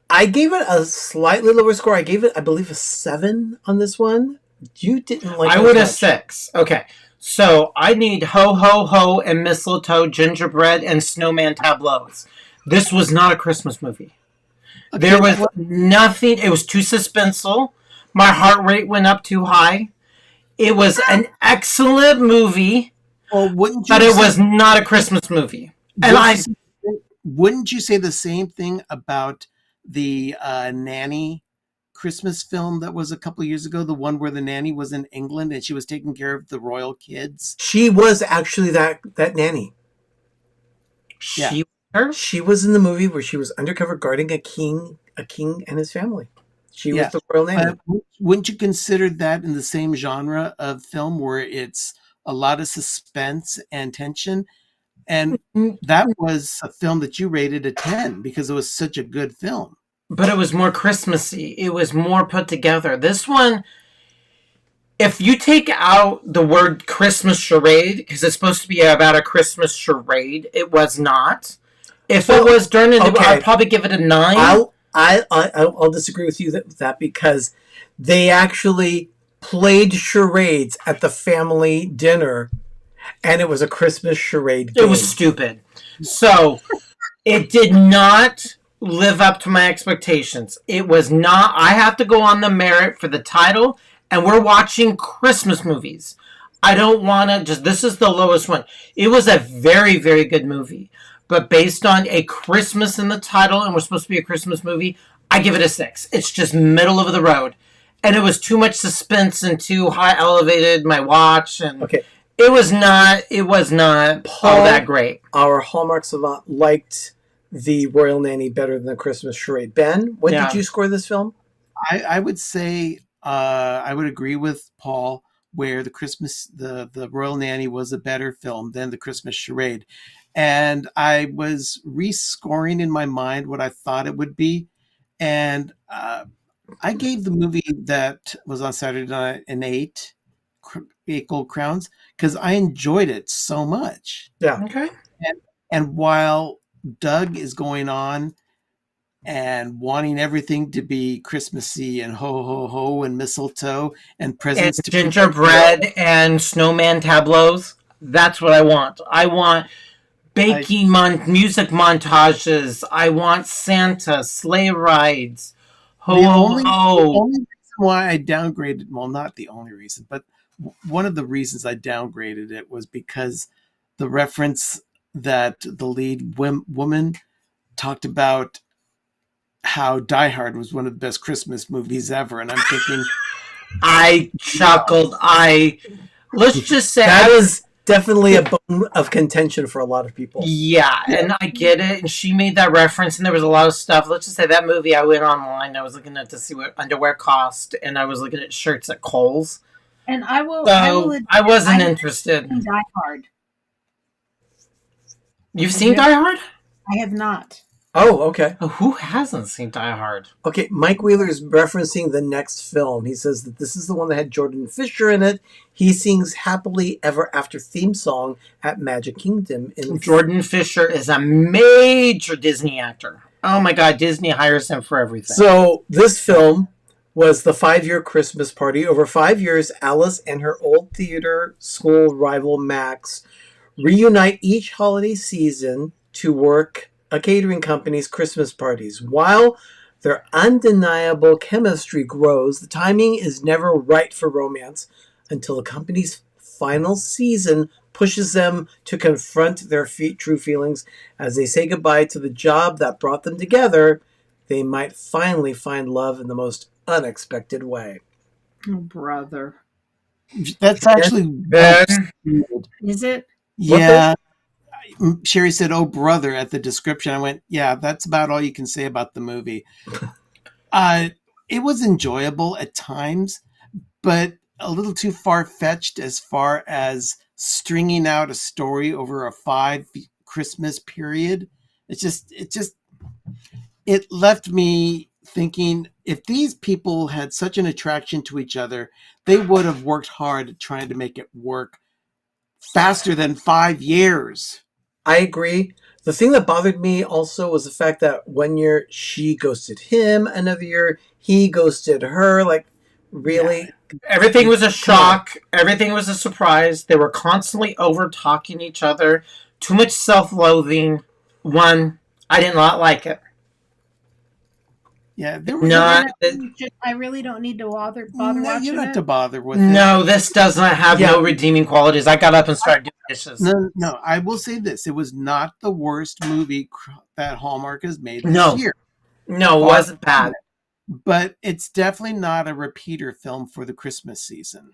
I gave it a slightly lower score. I gave it, I believe, a 7 on this one. You didn't like it. I would have 6. Okay. So I need ho, ho, ho, and mistletoe, gingerbread, and snowman tableaus. This was not a Christmas movie. Okay, there was nothing. It was too suspenseful. My heart rate went up too high. It was an excellent movie, but it was not a Christmas movie. And wouldn't you say the same thing about the nanny Christmas film that was a couple of years ago? The one where the nanny was in England and she was taking care of the royal kids. She was actually that nanny. She was in the movie where she was undercover guarding a king and his family. She was the royal nanny. Wouldn't you consider that in the same genre of film where it's a lot of suspense and tension? And that was a film that you rated a 10 because it was such a good film. But it was more Christmassy. It was more put together. This one, if you take out the word Christmas charade, because it's supposed to be about a Christmas charade, it was not. If it was during it, I'd probably give it a 9. I'll disagree with you that because they actually played charades at the family dinner, and it was a Christmas charade game. It was stupid. So it did not live up to my expectations. It was not. I have to go on the merit for the title, and we're watching Christmas movies. I don't want to just, this is the lowest one. It was a very, very good movie, but based on a Christmas in the title, and we're supposed to be a Christmas movie, I give it a 6. It's just middle of the road. And it was too much suspense and too high elevated, my watch, and it was not all that great. Our Hallmark savant liked the Royal Nanny better than the Christmas charade. Ben, what did you score this film? I would say I would agree with Paul where the Royal Nanny was a better film than the Christmas charade. And I was rescoring in my mind what I thought it would be. And I gave the movie that was on Saturday night an 8 gold crowns because I enjoyed it so much. Yeah. Okay. And while Doug is going on and wanting everything to be Christmassy and ho, ho, ho and mistletoe and presents and gingerbread and snowman tableaus, that's what I want. I want baking music montages. I want Santa, sleigh rides. Ho, ho, ho. The only reason why I downgraded, well, not the only reason, but one of the reasons I downgraded it was because the reference that the lead woman talked about how Die Hard was one of the best Christmas movies ever, and I'm thinking, I chuckled. Let's just say that is definitely a bone of contention for a lot of people. Yeah, and I get it. And she made that reference, and there was a lot of stuff. Let's just say that movie. I went online. I was looking at to see what underwear cost, and I was looking at shirts at Kohs. And I will. So I wasn't interested. Die Hard. You've seen Die Hard? I have not. Oh, okay. Oh, who hasn't seen Die Hard? Okay, Mike Wheeler is referencing the next film. He says that this is the one that had Jordan Fisher in it. He sings Happily Ever After theme song at Magic Kingdom. Jordan Fisher is a major Disney actor. Oh my God, Disney hires him for everything. So this film was the 5-year Christmas party. Over 5 years, Alice and her old theater school rival Max reunite each holiday season to work a catering company's Christmas parties. While their undeniable chemistry grows, the timing is never right for romance until the company's final season pushes them to confront their true feelings. As they say goodbye to the job that brought them together, they might finally find love in the most unexpected way. Oh, brother. That's actually... Is it? Yeah. Sherry said, "Oh, brother," at the description. I went, "Yeah, that's about all you can say about the movie." It was enjoyable at times, but a little too far-fetched as far as stringing out a story over a 5 Christmas period. It left me thinking, if these people had such an attraction to each other, they would have worked hard at trying to make it work faster than 5 years. I agree. The thing that bothered me also was the fact that one year she ghosted him, another year he ghosted her. Like, really? Yeah. Everything was a shock. Everything was a surprise. They were constantly over-talking each other. Too much self-loathing. I did not like it. Yeah, I really don't need to bother no, watching you don't have it. to bother with it. No, this does not have no redeeming qualities. I got up and started doing dishes. No, I will say this. It was not the worst movie that Hallmark has made this year. No, it wasn't bad. But it's definitely not a repeater film for the Christmas season.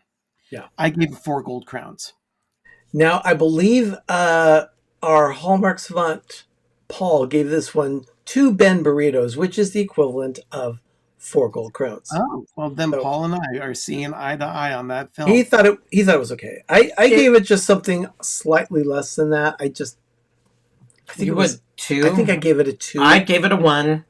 Yeah. I gave it 4 gold crowns. Now, I believe our Hallmark savant, Paul, gave this one 2 Ben burritos, which is the equivalent of 4 gold crowns. Oh, well then Paul and I are seeing eye to eye on that film. He thought it was okay. I gave it just something slightly less than that. I think it was 2. I think I gave it a 2. I gave it a 1.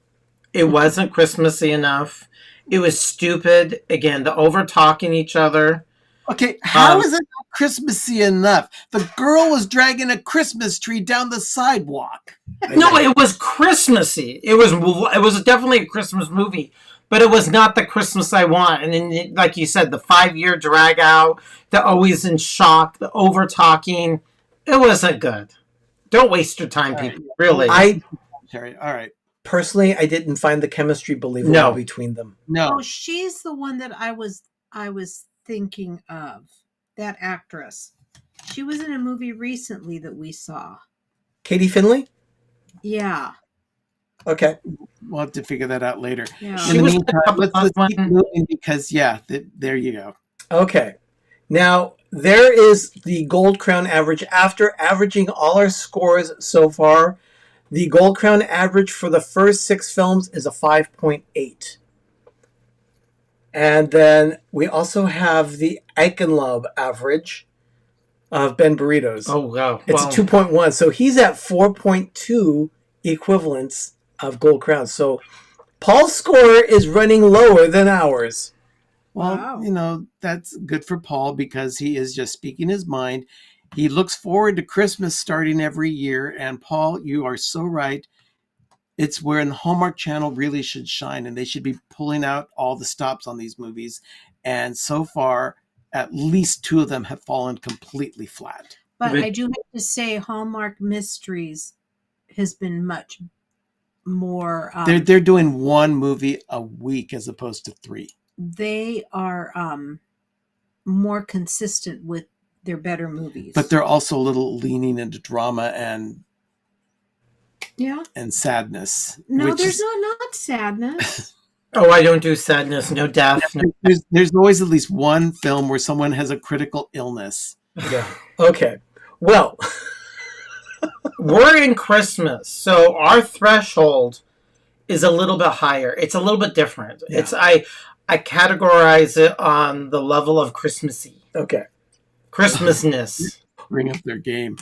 It wasn't Christmassy enough. It was stupid. Again, the over talking each other. Okay, how is it not Christmassy enough? The girl was dragging a Christmas tree down the sidewalk. No, it was Christmassy. It was definitely a Christmas movie, but it was not the Christmas I want. And then, like you said, the 5-year drag out, the always in shock, the over talking. It wasn't good. Don't waste your time, people. Really. All right. Personally, I didn't find the chemistry believable between them. No. Oh, she's the one that I was thinking of. That actress. She was in a movie recently that we saw. Katie Finley? Yeah. Okay. We'll have to figure that out later. Yeah. In the meantime, let's keep moving because, there you go. Okay. Now, there is the Gold Crown average. After averaging all our scores so far, the Gold Crown average for the first 6 films is a 5.8. And then we also have the Ecamm average of Ben Burritos. Oh, wow. It's a 2.1. So he's at 4.2 equivalents of Gold Crowns. So Paul's score is running lower than ours. Well, that's good for Paul because he is just speaking his mind. He looks forward to Christmas starting every year. And Paul, you are so right. It's where the Hallmark Channel really should shine, and they should be pulling out all the stops on these movies. And so far, at least 2 of them have fallen completely flat. But I do have to say, Hallmark Mysteries has been much more. They're doing 1 movie a week as opposed to 3. They are more consistent with their better movies. But they're also a little leaning into drama yeah, and sadness. no, there's not sadness. Oh, I don't do sadness, no death. No. There's always at least one film where someone has a critical illness. Yeah. Okay. Well, we're in Christmas, so our threshold is a little bit higher. It's a little bit different. Yeah. It's I categorize it on the level of Christmassy. Okay. Christmasness. Bring up their game.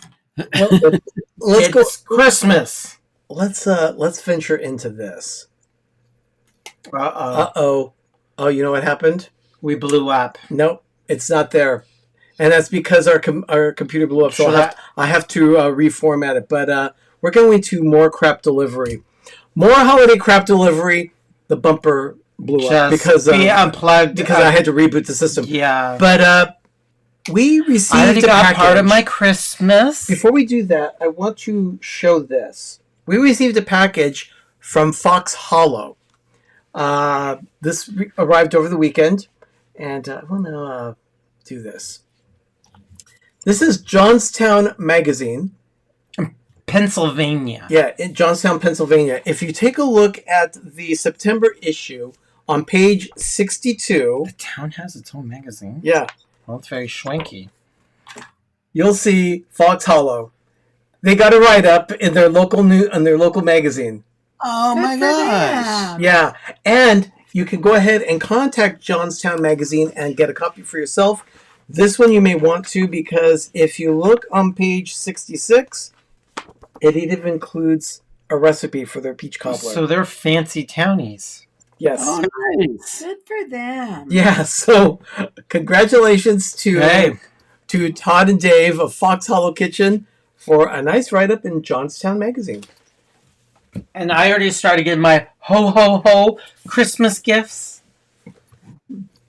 Let's go. Christmas. Let's venture into this. Uh-oh. Oh, you know what happened? We blew up. Nope, it's not there, and that's because our computer blew up. So I have to reformat it. But we're going to more crap delivery, more holiday crap delivery. The bumper blew up because unplugged because I had to reboot the system. Yeah, but we received I already a got package. part of my Christmas. Before we do that, I want to show this. We received a package from Fox Hollow. This arrived over the weekend, and I want to do this. This is Johnstown Magazine. Pennsylvania. Yeah, in Johnstown, Pennsylvania. If you take a look at the September issue on page 62. The town has its own magazine? Yeah. Well, it's very schwanky. You'll see Fox Hollow. They got a write-up in their local magazine. Oh my gosh. Yeah, and you can go ahead and contact Johnstown Magazine and get a copy for yourself. This one you may want to, because if you look on page 66, it even includes a recipe for their peach cobbler. So they're fancy townies. Yes. Oh, nice. Good for them. Yeah, so congratulations to Todd and Dave of Fox Hollow Kitchen for a nice write-up in Johnstown Magazine. And I already started getting my ho Christmas gifts.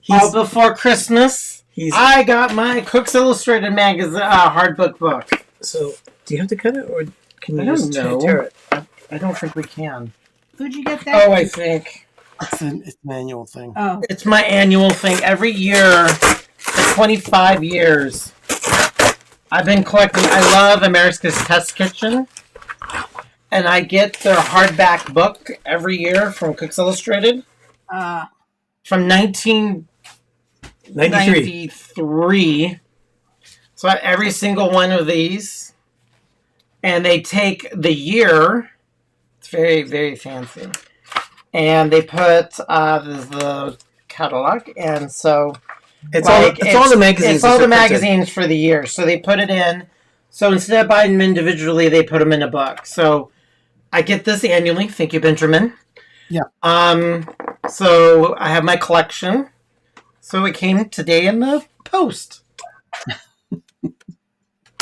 All before Christmas, I got my Cooks Illustrated magazine hardbook book. So, do you have to cut it, or can you I just don't know. tear it? I don't think we can. Who'd you get that? Oh, I think. It's an annual thing. Oh. It's my annual thing. Every year, for 25 years, I've been collecting. I love America's Test Kitchen. And I get their hardback book every year from Cooks Illustrated. From 1993. So I have every single one of these. And they take the year. It's very, very fancy. And they put the catalog. And so It's all the magazines. It's all the magazines for the year. So they put it in. So instead of buying them individually, they put them in a book. So I get this annually. Thank you, Benjamin. Yeah. So I have my collection. So it came today in the post.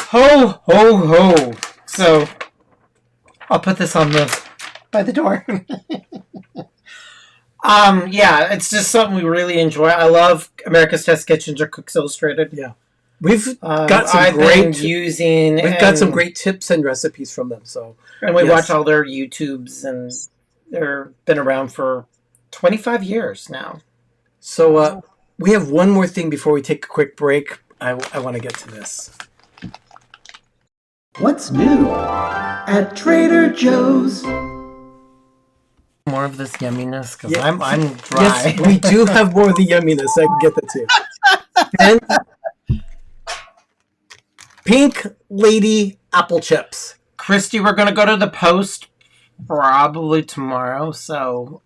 Ho, ho, ho. So I'll put this on by the door. Yeah, it's just something we really enjoy. I love America's Test Kitchens or Cooks Illustrated. Yeah. We've got some great tips and recipes from them. So, and we watch all their YouTubes, and they've been around for 25 years now. So we have one more thing before we take a quick break. I want to get to this. What's new at Trader Joe's? More of this yumminess, because I'm dry. Yes, we do have more of the yumminess. I can get that too. And Pink Lady apple chips. Christy, we're going to go to the post probably tomorrow. So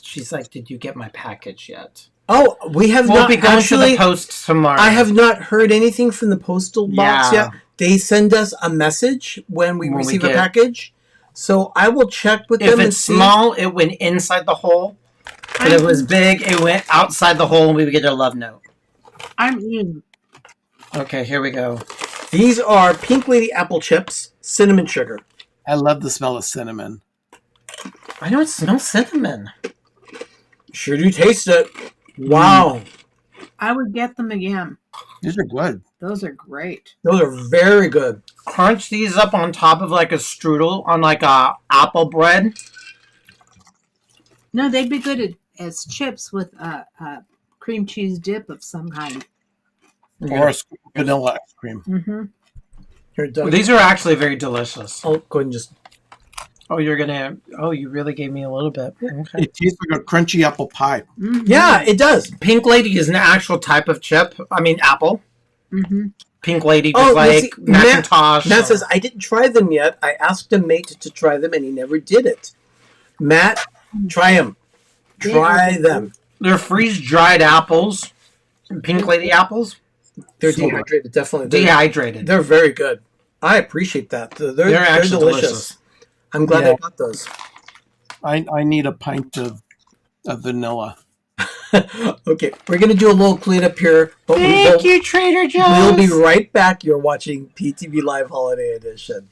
she's like, did you get my package yet? Oh, we'll not be going to the post tomorrow. I have not heard anything from the postal box yet. They send us a message when we receive a package. So I will check with them and see. If it's small, it went inside the hole. If it was big, it went outside the hole, and we would get a love note. I'm in. Okay, here we go. These are Pink Lady apple chips, cinnamon sugar. I love the smell of cinnamon. I don't smell cinnamon. Sure do taste it. Wow. I would get them again. These are good. Those are great. Those are very good. Crunch these up on top of like a strudel on like a apple bread. No, they'd be good as chips with cream cheese dip of some kind. Or a scoop of vanilla ice cream. Mm-hmm. Here, Doug. Well, these are actually very delicious. Oh, go ahead and just. Oh, you're gonna. Oh, you really gave me a little bit. Okay. It tastes like a crunchy apple pie. Mm-hmm. Yeah, it does. Pink Lady is an actual type of chip. I mean, apple. Mm-hmm. Pink Lady, just like Macintosh. Matt says, I didn't try them yet. I asked a mate to try them, and he never did it. Matt, try them. Try them. They're freeze-dried apples. Pink Lady apples. They're dehydrated, definitely. Dehydrated. They're very good. I appreciate that. They're actually delicious. I'm glad I got those. I need a pint of vanilla. Okay, we're going to do a little cleanup here. But Thank you, Trader Joe's. We'll be right back. You're watching PTV Live Holiday Edition.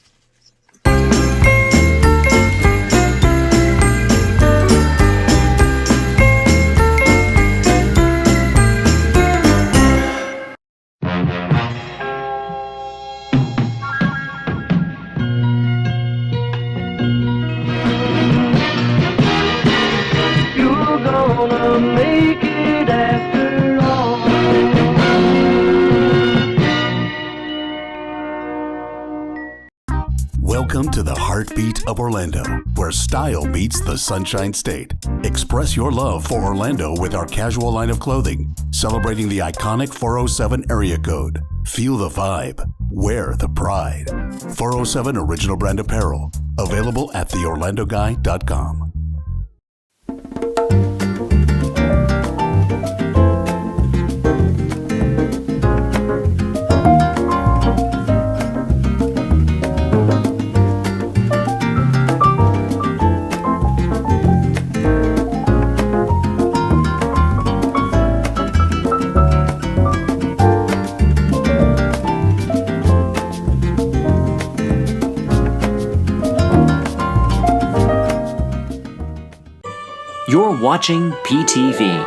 Welcome to the heartbeat of Orlando, where style meets the Sunshine State. Express your love for Orlando with our casual line of clothing, celebrating the iconic 407 area code. Feel the vibe. Wear the pride. 407 Original Brand Apparel. Available at theorlandoguy.com. You're watching PTV.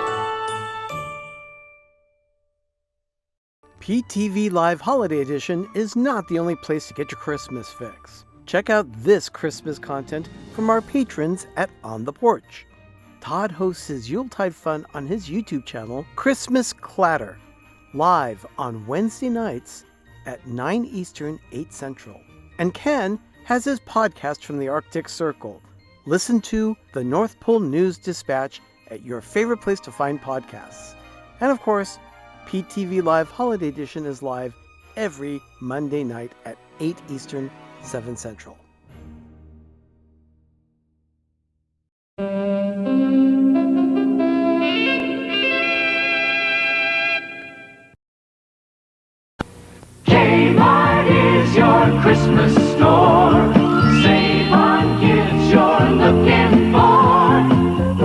PTV Live Holiday Edition is not the only place to get your Christmas fix. Check out this Christmas content from our patrons at On the Porch. Todd hosts his Yuletide fun on his YouTube channel, Christmas Clatter, live on Wednesday nights at 9 Eastern, 8 Central. And Ken has his podcast from the Arctic Circle. Listen to the North Pole News Dispatch at your favorite place to find podcasts. And of course, PTV Live Holiday Edition is live every Monday night at 8 Eastern, 7 Central. Kmart is your Christmas store. Save on gifts you're looking for.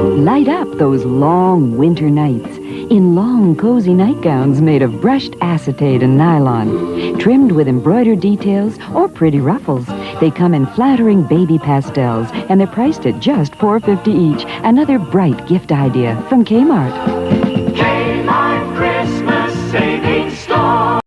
Light up those long winter nights in long, cozy nightgowns made of brushed acetate and nylon, trimmed with embroidered details or pretty ruffles. They come in flattering baby pastels, and they're priced at just $4.50 each. Another bright gift idea from Kmart. Kmart Christmas Savings Store.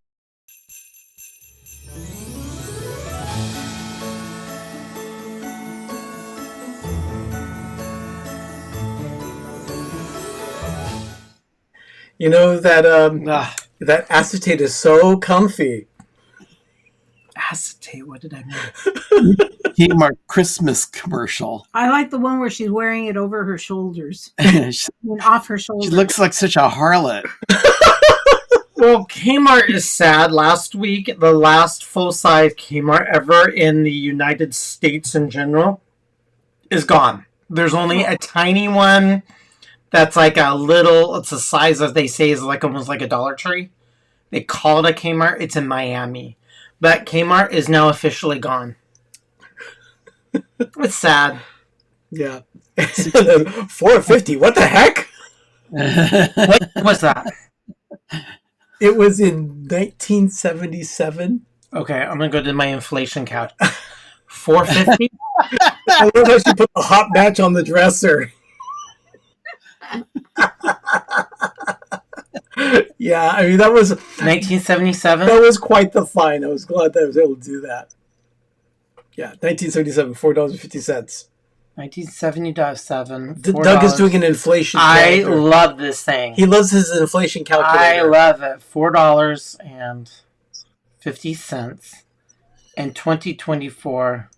You know that that acetate is so comfy. Acetate, what did I mean? Kmart Christmas commercial. I like the one where she's wearing it over her shoulders. She And off her shoulders. looks like such a harlot. Well, Kmart is sad. Last week, the last full-size Kmart ever in the United States in general is gone. There's only a tiny one that's like a little, it's the size that they say is like almost like a Dollar Tree. They call it a Kmart. It's in Miami. But Kmart is now officially gone. It's sad. Yeah. $4.50. What the heck? What was that? It was in 1977. Okay, I'm going to go to my inflation count. $4.50? I love how she put a hot match on the dresser. Yeah, I mean, that was 1977? That was quite the find. I was glad that I was able to do that. Yeah, 1977, $4.50. $1970.7. Doug is doing an inflation I calculator. love this thing. He loves his inflation calculator. I love it. $4.50. And 2024.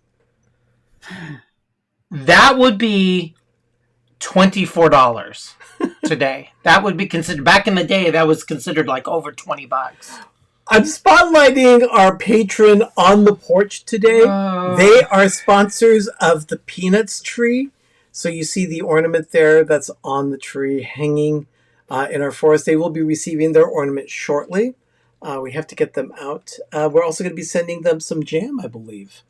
That would be $24 today. That would be considered, back in the day, that was considered like over $20. I'm spotlighting our patron on the porch today. They are sponsors of the Peanuts tree. So you see the ornament there that's on the tree hanging in our forest. They will be receiving their ornament shortly. We have to get them out. We're also going to be sending them some jam, I believe.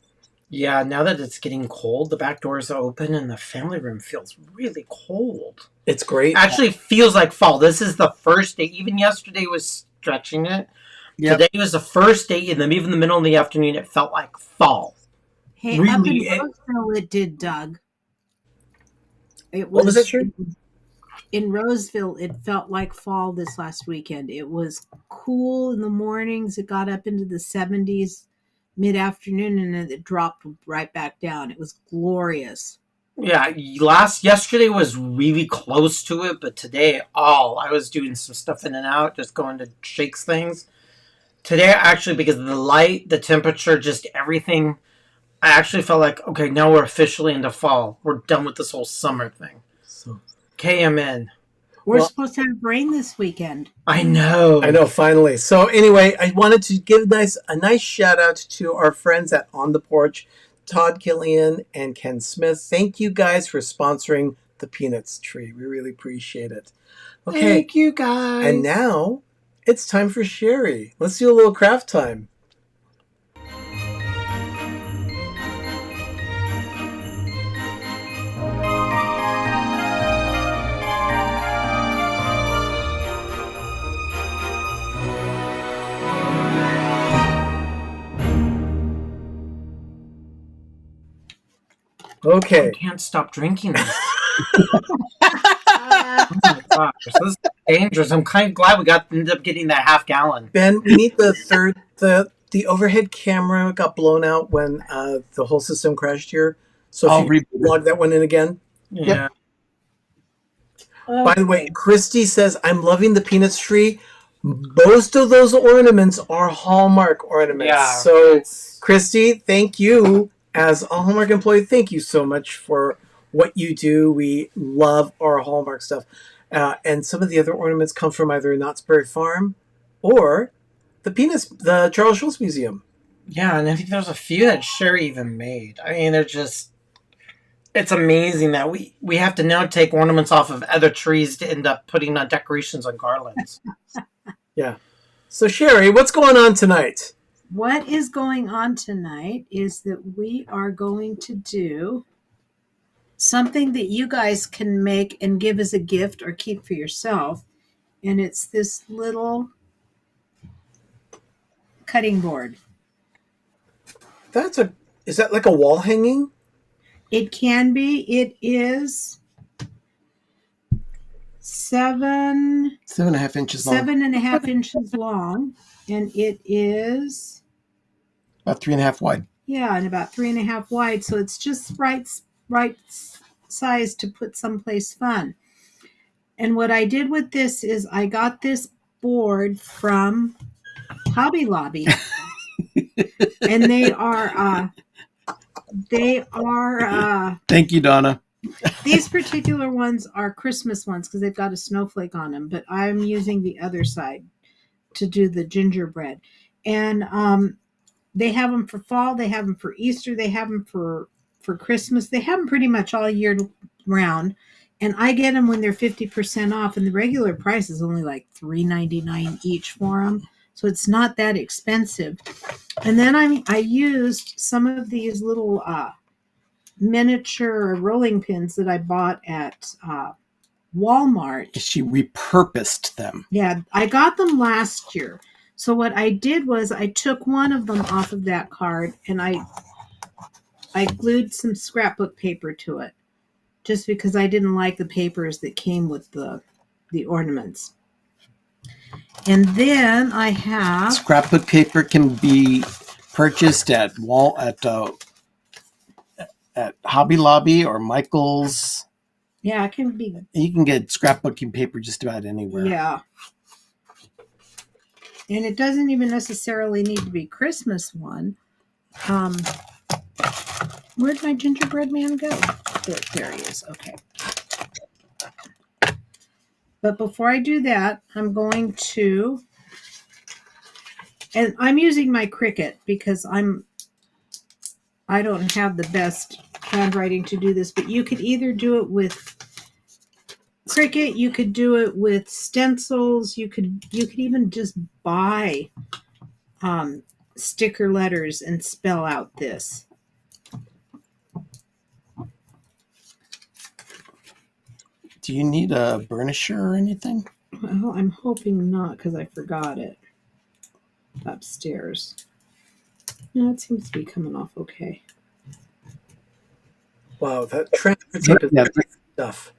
Yeah, now that it's getting cold, the back doors are open and the family room feels really cold. It's great. Actually feels like fall. This is the first day. Even yesterday was stretching it. Yep. Today was the first day, and then even the middle of the afternoon, it felt like fall. Hey, really, up in Roseville, it did, Doug. What was that, true? In Roseville, it felt like fall this last weekend. It was cool in the mornings. It got up into the 70s mid-afternoon, and then it dropped right back down. It was glorious. Yeah, yesterday was really close to it, but today, I was doing some stuff in and out, just going to shakes things. Today, actually, because of the light, the temperature, just everything, I actually felt like, okay, now we're officially into fall. We're done with this whole summer thing. So, KMN. We're supposed to have rain this weekend. I know, finally. So anyway, I wanted to give a nice shout out to our friends at On the Porch, Todd Killian and Ken Smith. Thank you guys for sponsoring the Peanuts tree. We really appreciate it. Okay. Thank you guys. And now it's time for Sherry. Let's do a little craft time. Okay. I can't stop drinking this. Oh my gosh, this is dangerous. I'm kind of glad we ended up getting that half gallon. Ben, we need the overhead camera got blown out when the whole system crashed here. So if you log that one in again. Yeah. Yep. By the way, Christy says, I'm loving the Peanuts tree. Most of those ornaments are Hallmark ornaments. Yeah. So, Christy, thank you. As a Hallmark employee, thank you so much for what you do. We love our Hallmark stuff. And some of the other ornaments come from either Knott's Berry Farm or the Charles Schulz Museum. Yeah, and I think there's a few that Sherry even made. I mean, it's amazing that we have to now take ornaments off of other trees to end up putting on decorations on garlands. Yeah. So, Sherry, what's going on tonight? What is going on tonight is that we are going to do something that you guys can make and give as a gift or keep for yourself. And it's this little cutting board. Is that like a wall hanging? It can be. It is 7.5 inches long. 7.5 inches long. And it is about 3.5 wide. Yeah, and about 3.5 wide. So it's just right size to put someplace fun. And what I did with this is I got this board from Hobby Lobby. And they are thank you, Donna. These particular ones are Christmas ones because they've got a snowflake on them, but I'm using the other side to do the gingerbread. And they have them for fall, they have them for Easter, they have them for Christmas. They have them pretty much all year round. And I get them when they're 50% off, and the regular price is only like $3.99 each for them. So it's not that expensive. And then I used some of these little miniature rolling pins that I bought at Walmart. She repurposed them. Yeah, I got them last year. So what I did was I took one of them off of that card and I glued some scrapbook paper to it just because I didn't like the papers that came with the ornaments. And then I have scrapbook paper can be purchased at at Hobby Lobby or Michael's. Yeah, it can be. You can get scrapbooking paper just about anywhere. Yeah. And it doesn't even necessarily need to be Christmas one. Where'd my gingerbread man go? There he is. Okay. But before I do that, I'm going to, and I'm using my Cricut because I don't have the best handwriting to do this, but you could either do it with Cricut, you could do it with stencils, you could even just buy sticker letters and spell out this. Do you need a burnisher or anything? Well, I'm hoping not because I forgot it upstairs. No, it seems to be coming off okay. Wow, that transfer tape is great stuff.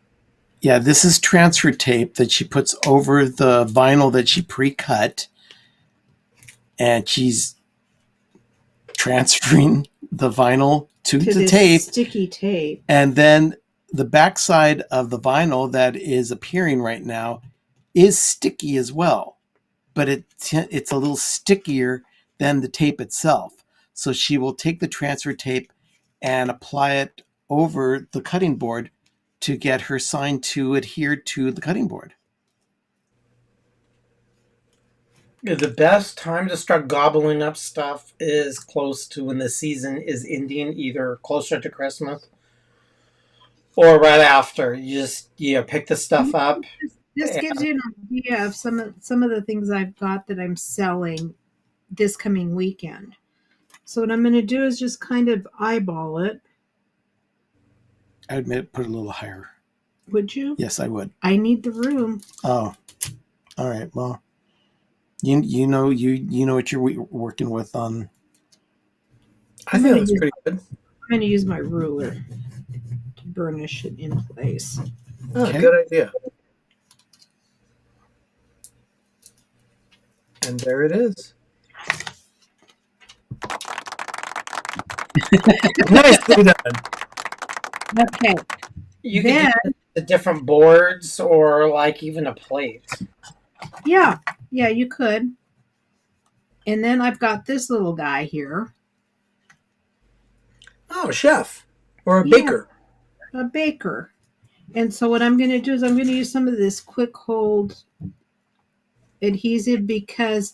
Yeah, this is transfer tape that she puts over the vinyl that she pre-cut. And she's transferring the vinyl to the this tape. Sticky tape. And then the backside of the vinyl that is appearing right now is sticky as well. But it's a little stickier than the tape itself. So she will take the transfer tape and apply it over the cutting board to get her sign to adhere to the cutting board. The best time to start gobbling up stuff is close to when the season is ending, either closer to Christmas or right after. You just pick the stuff up. This gives you an idea of some of the things I've got that I'm selling this coming weekend. So what I'm going to do is just kind of eyeball it. I would put it a little higher. Would you? Yes, I would. I need the room. Oh, all right. Well, you know what you're working with on. I think that's pretty good. I'm going to use my ruler to burnish it in place. Oh, okay. Good idea. And there it is. Nicely done. Okay. You can do the different boards or like even a plate. Yeah, you could. And then I've got this little guy here. Oh, a chef or a baker. A baker. And so what I'm going to do is I'm going to use some of this quick hold adhesive because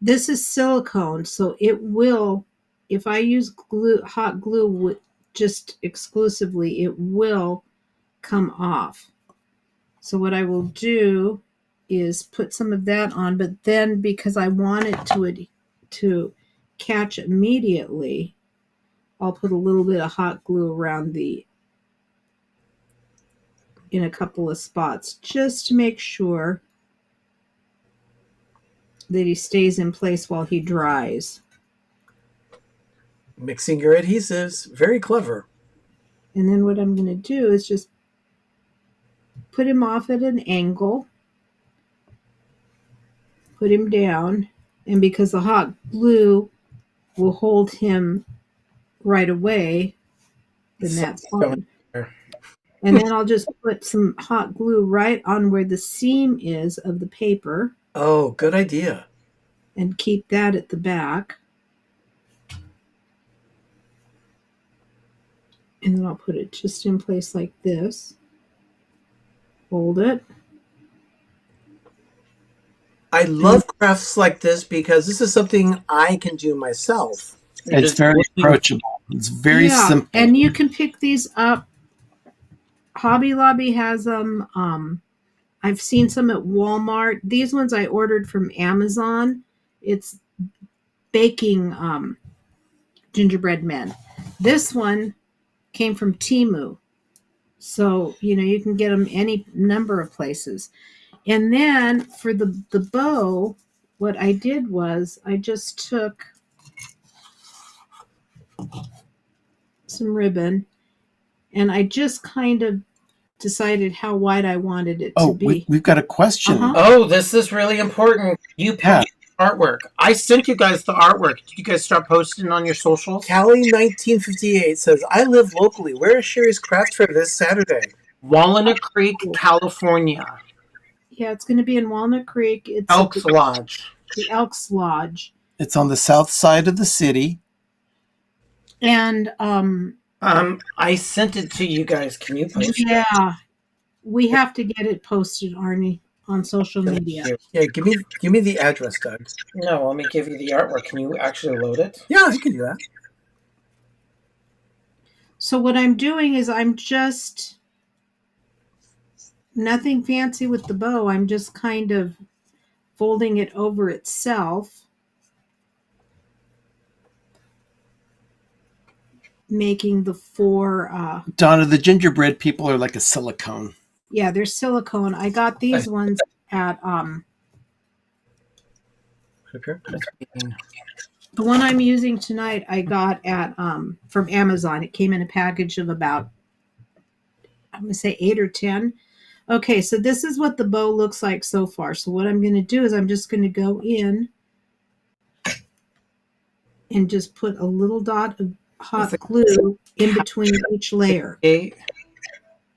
this is silicone. So it will, if I use hot glue just exclusively, it will come off. So what I will do is put some of that on, but then because I want it to catch immediately, I'll put a little bit of hot glue around in a couple of spots just to make sure that he stays in place while he dries. Mixing your adhesives, very clever. And then what I'm going to do is just put him off at an angle, put him down, and because the hot glue will hold him right away, then that's fine. And then I'll just put some hot glue right on where the seam is of the paper. Oh, good idea. And keep that at the back. And then I'll put it just in place like this. Hold it. I love crafts like this because this is something I can do myself. It's very approachable. It's very simple. And you can pick these up. Hobby Lobby has them. I've seen some at Walmart. These ones I ordered from Amazon. It's baking gingerbread men. This one came from Temu. So, you can get them any number of places. And then for the bow, what I did was I just took some ribbon and I just kind of decided how wide I wanted it to be. We've got a question. Oh, this is really important. You pack artwork. I sent you guys the artwork. Did you guys start posting on your socials? Callie 1958 says, I live locally. Where is Sherry's craft fair this Saturday? Walnut Creek, California. Yeah, it's going to be in Walnut Creek. It's Elks Lodge. The Elks Lodge. It's on the south side of the city. And I sent it to you guys. Can you post it? Yeah. We have to get it posted, Arnie, on social media. Yeah, give me the address, Doug. No, let me give you the artwork. Can you actually load it? Yeah, I can do that. So what I'm doing is I'm just nothing fancy with the bow. I'm just kind of folding it over itself, making the four. Donna, the gingerbread people are like a silicone. Yeah, they're silicone. I got these ones at the one I'm using tonight. I got at from Amazon. It came in a package of about, I'm gonna say 8 or 10. Okay, so this is what the bow looks like so far. So what I'm going to do is I'm just going to go in and just put a little dot of hot glue in between each layer. Okay.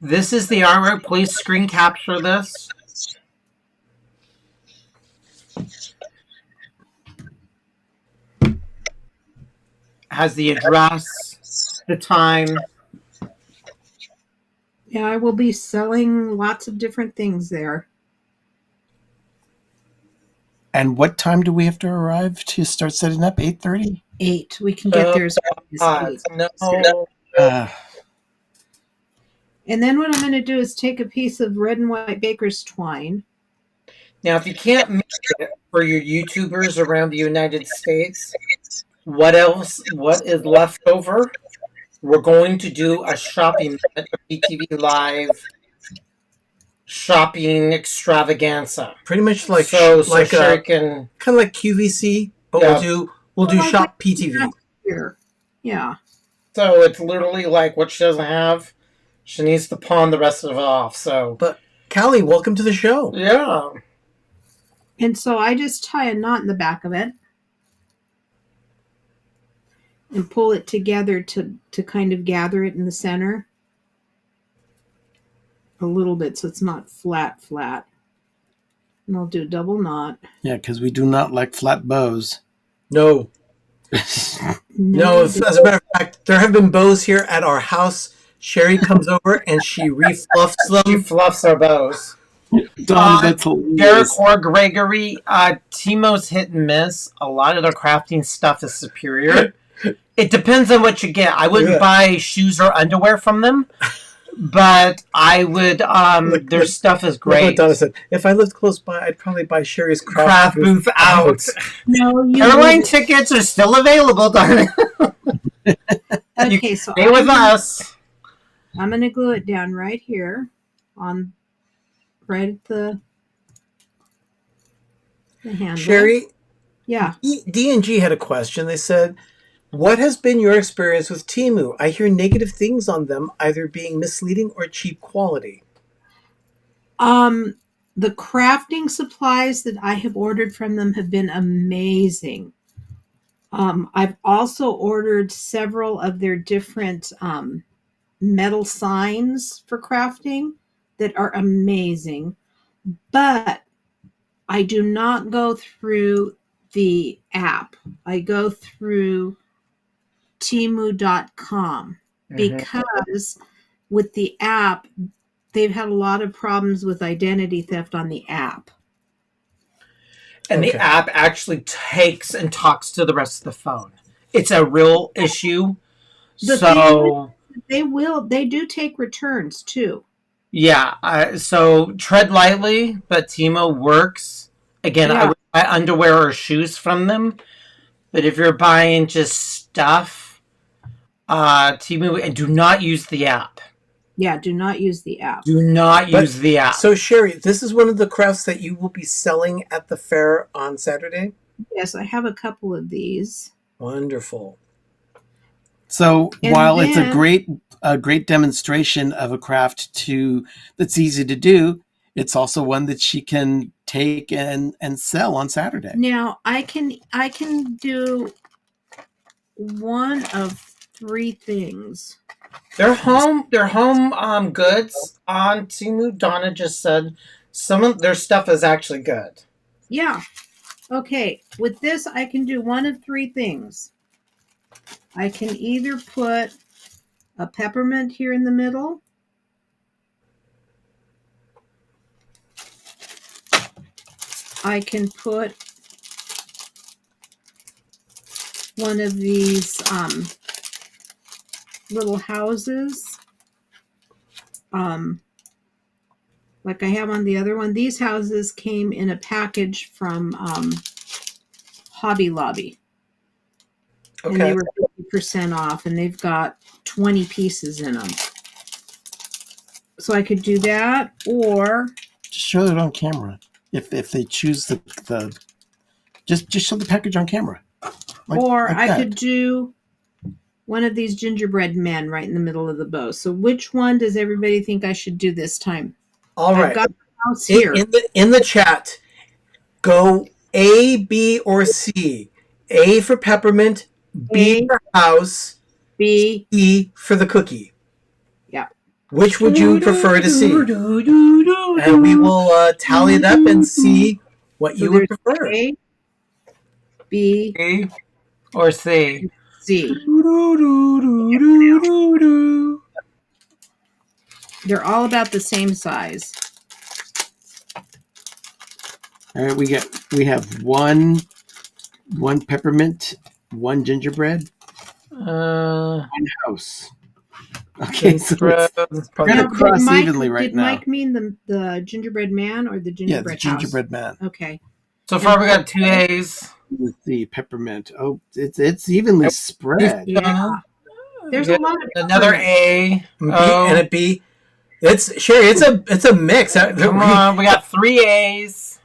This is the artwork. Please screen capture this. Has the address, the time. Yeah, I will be selling lots of different things there. And what time do we have to arrive to start setting up? 8:30? 8. We can get there as early as 8. No. And then what I'm going to do is take a piece of red and white baker's twine. Now, if you can't make it for your YouTubers around the United States, what else? What is left over? We're going to do a shopping event, a PTV Live shopping extravaganza. Pretty much like so kind can of like QVC, but we'll do shop PTV. Here. Yeah. So it's literally like what she doesn't have, she needs to pawn the rest of it off. So, but Callie, welcome to the show. Yeah. And so I just tie a knot in the back of it and pull it together to kind of gather it in the center a little bit so it's not flat. And I'll do a double knot. Yeah, because we do not like flat bows. No. No, as a matter of fact, there have been bows here at our house. Sherry comes over and she refluffs them. She fluffs our bows. Don, that's hilarious. Derek or Gregory, Timo's hit and miss. A lot of their crafting stuff is superior. It depends on what you get. I wouldn't buy shoes or underwear from them, but I would. Their stuff is great. Like Donna said, if I lived close by, I'd probably buy Sherry's craft booth out. No, airline tickets are still available, darn it. Okay, so stay with us. I'm going to glue it down right here, right at the handle. Sherry, yeah. D&G had a question. They said, what has been your experience with Temu? I hear negative things on them, either being misleading or cheap quality. The crafting supplies that I have ordered from them have been amazing. I've also ordered several of their different metal signs for crafting that are amazing, but I do not go through the app. I go through Temu.com because with the app, they've had a lot of problems with identity theft on the app. And the app actually takes and talks to the rest of the phone. It's a real issue. They do take returns too. Yeah. So tread lightly, but Temu works. Again, I would buy underwear or shoes from them. But if you're buying just stuff, Temu, and do not use the app. Yeah, do not use the app. Do not use the app. So, Sherry, this is one of the crafts that you will be selling at the fair on Saturday? Yes, I have a couple of these. Wonderful. So while it's a great demonstration of a craft that's easy to do, it's also one that she can take and sell on Saturday. Now I can do one of 3 things. They're home goods on Temu. Donna just said some of their stuff is actually good. Yeah. Okay. With this, I can do one of 3 things. I can either put a peppermint here in the middle. I can put one of these little houses, like I have on the other one. These houses came in a package from Hobby Lobby. Okay. And they were 50% off, and they've got 20 pieces in them. So I could do that, or just show it on camera. If they choose the just show the package on camera. I could do one of these gingerbread men right in the middle of the bow. So which one does everybody think I should do this time? All right. I've got the house here. In the chat, go A, B, or C. A for peppermint, B for house, B, E for the cookie. Yeah. Which would you prefer to see? And we will tally it up and see what you would prefer. A, B, A, or C. C. They're all about the same size. All right, we have one peppermint, one gingerbread, one house. Okay, so it's going to cross evenly right now. Did Mike mean the gingerbread man or the gingerbread house? Yeah, the gingerbread man. Okay. So far we got 2 A's. With the peppermint. Oh, it's evenly spread. Yeah. There's a lot of another A, and a B. It's Sherry. It's a mix. Come on, we got 3 A's.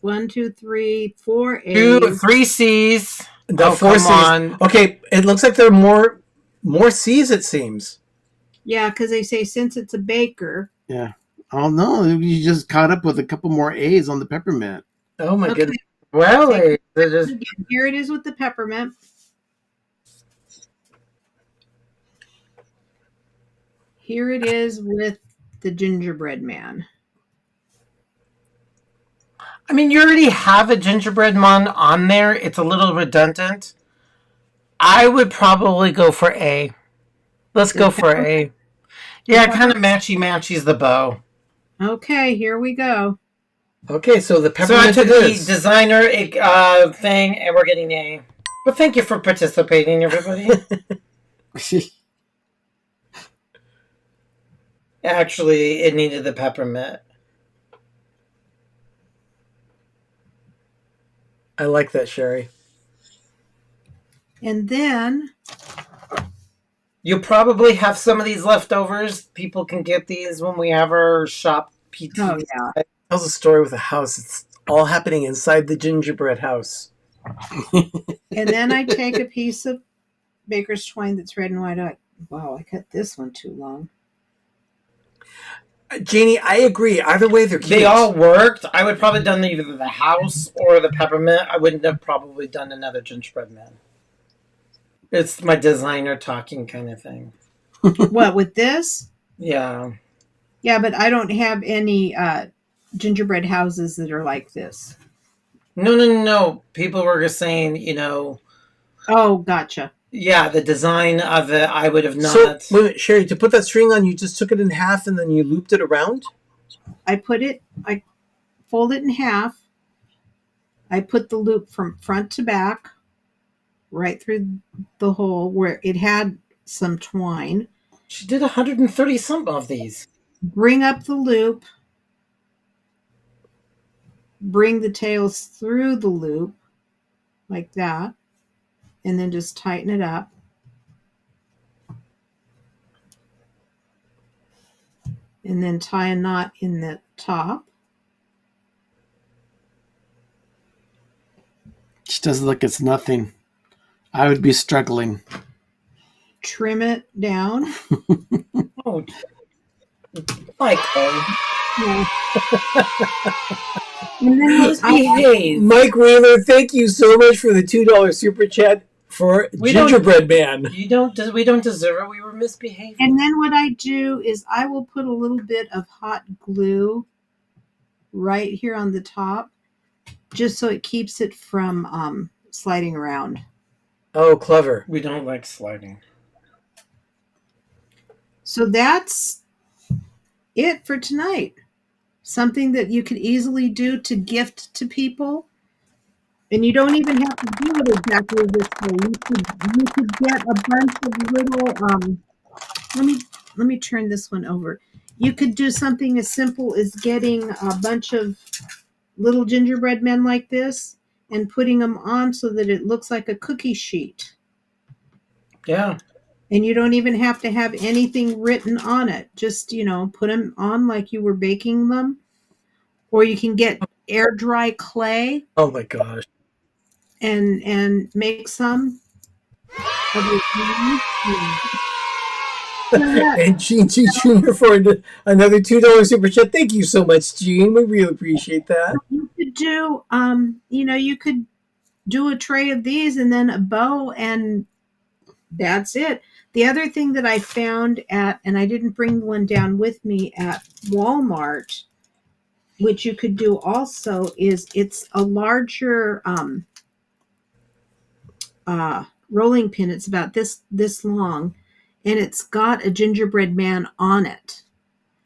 1, 2, 3, 4 A's. 3 C's. The 4 C's. On. Okay, it looks like there are more C's. It seems. Yeah, because they say since it's a baker. Yeah. Oh no, you just caught up with a couple more A's on the peppermint. Oh my goodness. Well, here it is with the peppermint. Here it is with the gingerbread man. I mean, you already have a gingerbread man on there. It's a little redundant. I would probably go for A. Let's go for A. Yeah, it kind of matchy-matchies the bow. Okay, here we go. Okay, so the peppermint. So I took the designer thing, and we're getting A. But thank you for participating, everybody. Actually, it needed the peppermint. I like that, Sherry. And then you'll probably have some of these leftovers. People can get these when we have our shop PT. Oh, yeah. It tells a story with a house. It's all happening inside the gingerbread house. And then I take a piece of baker's twine that's red and white. Wow, I cut this one too long. Janie, I agree. Either way, they're cute. They all worked. I would probably done either the house or the peppermint. I wouldn't have probably done another gingerbread man. It's my designer talking kind of thing. What, with this? Yeah. Yeah, but I don't have any gingerbread houses that are like this. No. People were just saying, Oh, gotcha. Yeah, the design of it, I would have not. So, wait a minute, Sherry, to put that string on, you just took it in half and then you looped it around? I fold it in half. I put the loop from front to back, right through the hole where it had some twine. She did 130 some of these. Bring up the loop. Bring the tails through the loop like that. And then just tighten it up. And then tie a knot in the top. She does look it's nothing. I would be struggling. Trim it down. Oh. Michael. And then Misbehave. Mike Wheeler, thank you so much for the $2 super chat for Gingerbread Man. We don't deserve it. We were misbehaving. And then what I do is I will put a little bit of hot glue right here on the top, just so it keeps it from sliding around. Oh, clever. We don't like sliding. So that's it for tonight. Something that you could easily do to gift to people. And you don't even have to do it exactly this way. You could get a bunch of little let me turn this one over. You could do something as simple as getting a bunch of little gingerbread men like this and putting them on so that it looks like a cookie sheet. Yeah. And you don't even have to have anything written on it. Just, put them on like you were baking them. Or you can get air dry clay. Oh my gosh. And make some of your And Gene G. Jr. for another $2 super chat. Thank you so much, Gene. We really appreciate that. You could do, you could do a tray of these and then a bow, and that's it. The other thing that I found and I didn't bring one down with me at Walmart, which you could do also, is it's a larger rolling pin. It's about this long, and it's got a gingerbread man on it.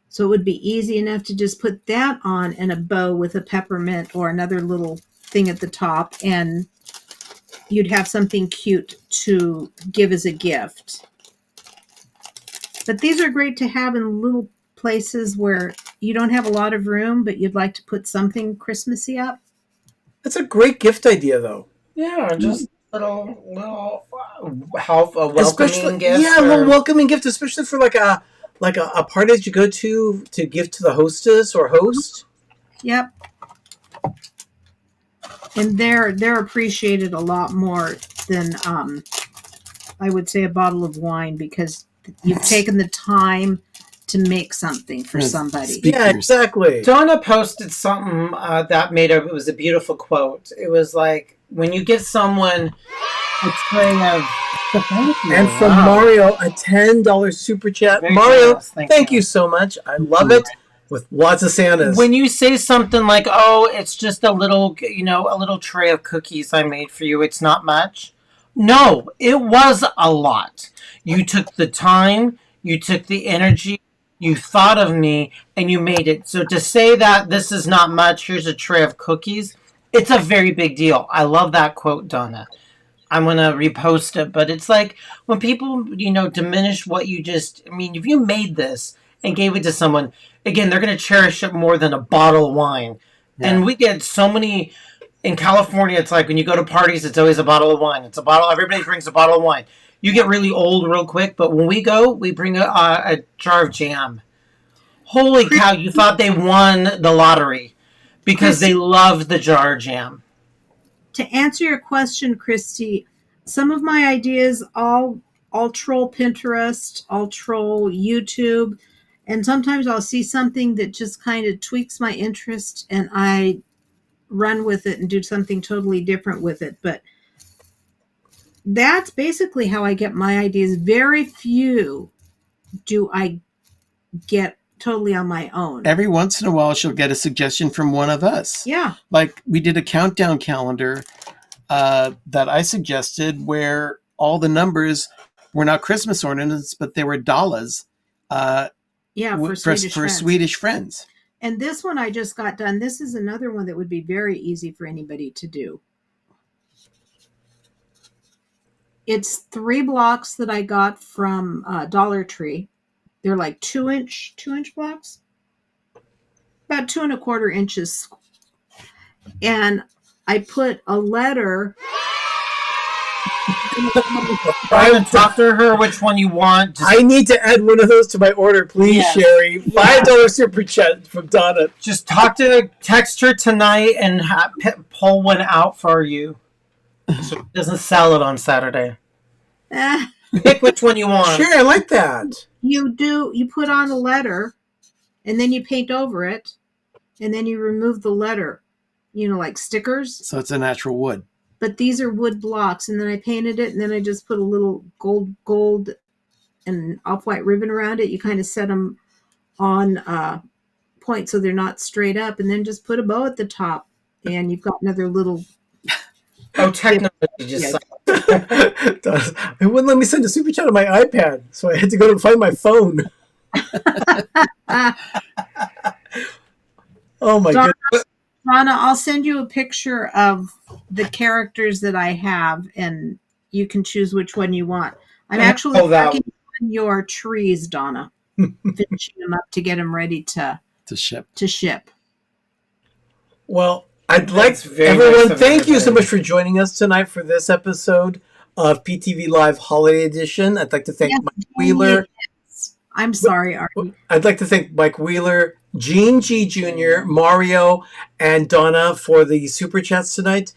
So it would be easy enough to just put that on and a bow with a peppermint or another little thing at the top, and you'd have something cute to give as a gift. But these are great to have in little places where you don't have a lot of room, but you'd like to put something Christmassy up. That's a great gift idea, though. Yeah, just little welcoming gift. Yeah, a little welcoming gift, especially for like a party that you go to give to the hostess or host. Yep. And they're appreciated a lot more than I would say a bottle of wine, because you've taken the time to make something for somebody. Yeah, exactly. Donna posted something that it was a beautiful quote. It was like, when you give someone a tray of... And from Mario, a $10 super chat. Very Mario, generous. thank you so much. I love it. With lots of Santas. When you say something like, "Oh, it's just a little tray of cookies I made for you. It's not much." No, it was a lot. You took the time, you took the energy, you thought of me, and you made it. So to say that this is not much, here's a tray of cookies, it's a very big deal. I love that quote, Donna. I'm going to repost it. But it's like when people, diminish what you if you made this and gave it to someone, again, they're going to cherish it more than a bottle of wine. Yeah. And we get so many... In California, it's like when you go to parties, it's always a bottle of wine. Everybody brings a bottle of wine. You get really old real quick, but when we go, we bring a jar of jam. Holy cow, you thought they won the lottery because they loved the jar of jam. To answer your question, Christy, some of my ideas, I'll troll Pinterest, I'll troll YouTube, and sometimes I'll see something that just kind of tweaks my interest, and I run with it and do something totally different with it. But that's basically how I get my ideas. Very few do I get totally on my own. Every once in a while, she'll get a suggestion from one of us. Yeah. Like we did a countdown calendar that I suggested where all the numbers were not Christmas ornaments, but they were dollars. For Swedish friends. And this one I just got done. This is another one that would be very easy for anybody to do. It's 3 blocks that I got from Dollar Tree. They're like 2-inch blocks, about 2 1/4 inches. And I put a letter. Talk to her which one you want. I need to add one of those to my order, please, yes. Sherry. $5 super chat from Donna. Just text her tonight and pull one out for you, so it doesn't sell it on Saturday. Pick which one you want. Sure, I like that. You put on a letter and then you paint over it, and then you remove the letter, like stickers. So it's a natural wood. But these are wood blocks, and then I painted it, and then I just put a little gold and off-white ribbon around it. You kind of set them on point so they're not straight up, and then just put a bow at the top, and you've got another little... Oh, technology just... It wouldn't let me send a super chat on my iPad, so I had to go to find my phone. Oh my goodness. Donna, I'll send you a picture of the characters that I have, and you can choose which one you want. I'm actually working on your trees, Donna, finishing them up to get them ready to ship. Well, I'd like everyone. Thank you so much for joining us tonight for this episode of PTV Live Holiday Edition. I'd like to thank Mike Wheeler. I'm sorry, Arnie. I'd like to thank Mike Wheeler, Gene G. Jr., Mario, and Donna for the super chats tonight.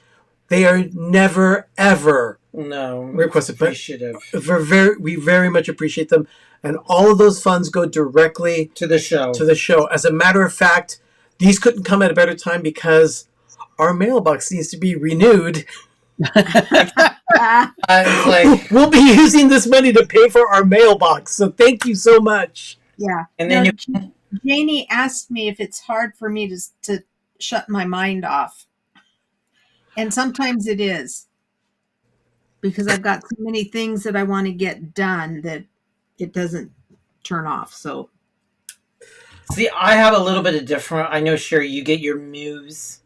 They are never, ever requested. Appreciative. We very much appreciate them. And all of those funds go directly to the show. As a matter of fact, these couldn't come at a better time because our mailbox needs to be renewed. We'll be using this money to pay for our mailbox. So thank you so much. Yeah. And then Janie asked me if it's hard for me to shut my mind off. And sometimes it is. Because I've got so many things that I want to get done that it doesn't turn off. So see, I have a little bit of different. I know, Sherry, you get your muse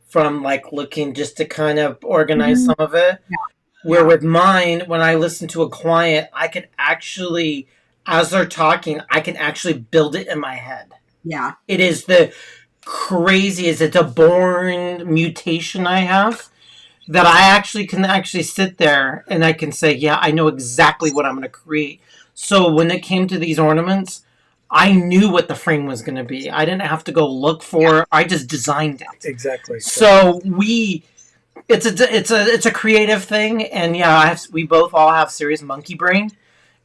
from looking just to kind of organize some of it. Yeah. Where with mine, when I listen to a client, I can actually, as they're talking, I can actually build it in my head. Yeah. It is the craziest. It's a born mutation I have that I actually can sit there and I can say, yeah, I know exactly what I'm going to create. So when it came to these ornaments, I knew what the frame was going to be. I didn't have to go look for it. I just designed it. Exactly. So it's a creative thing, and we both all have serious monkey brain.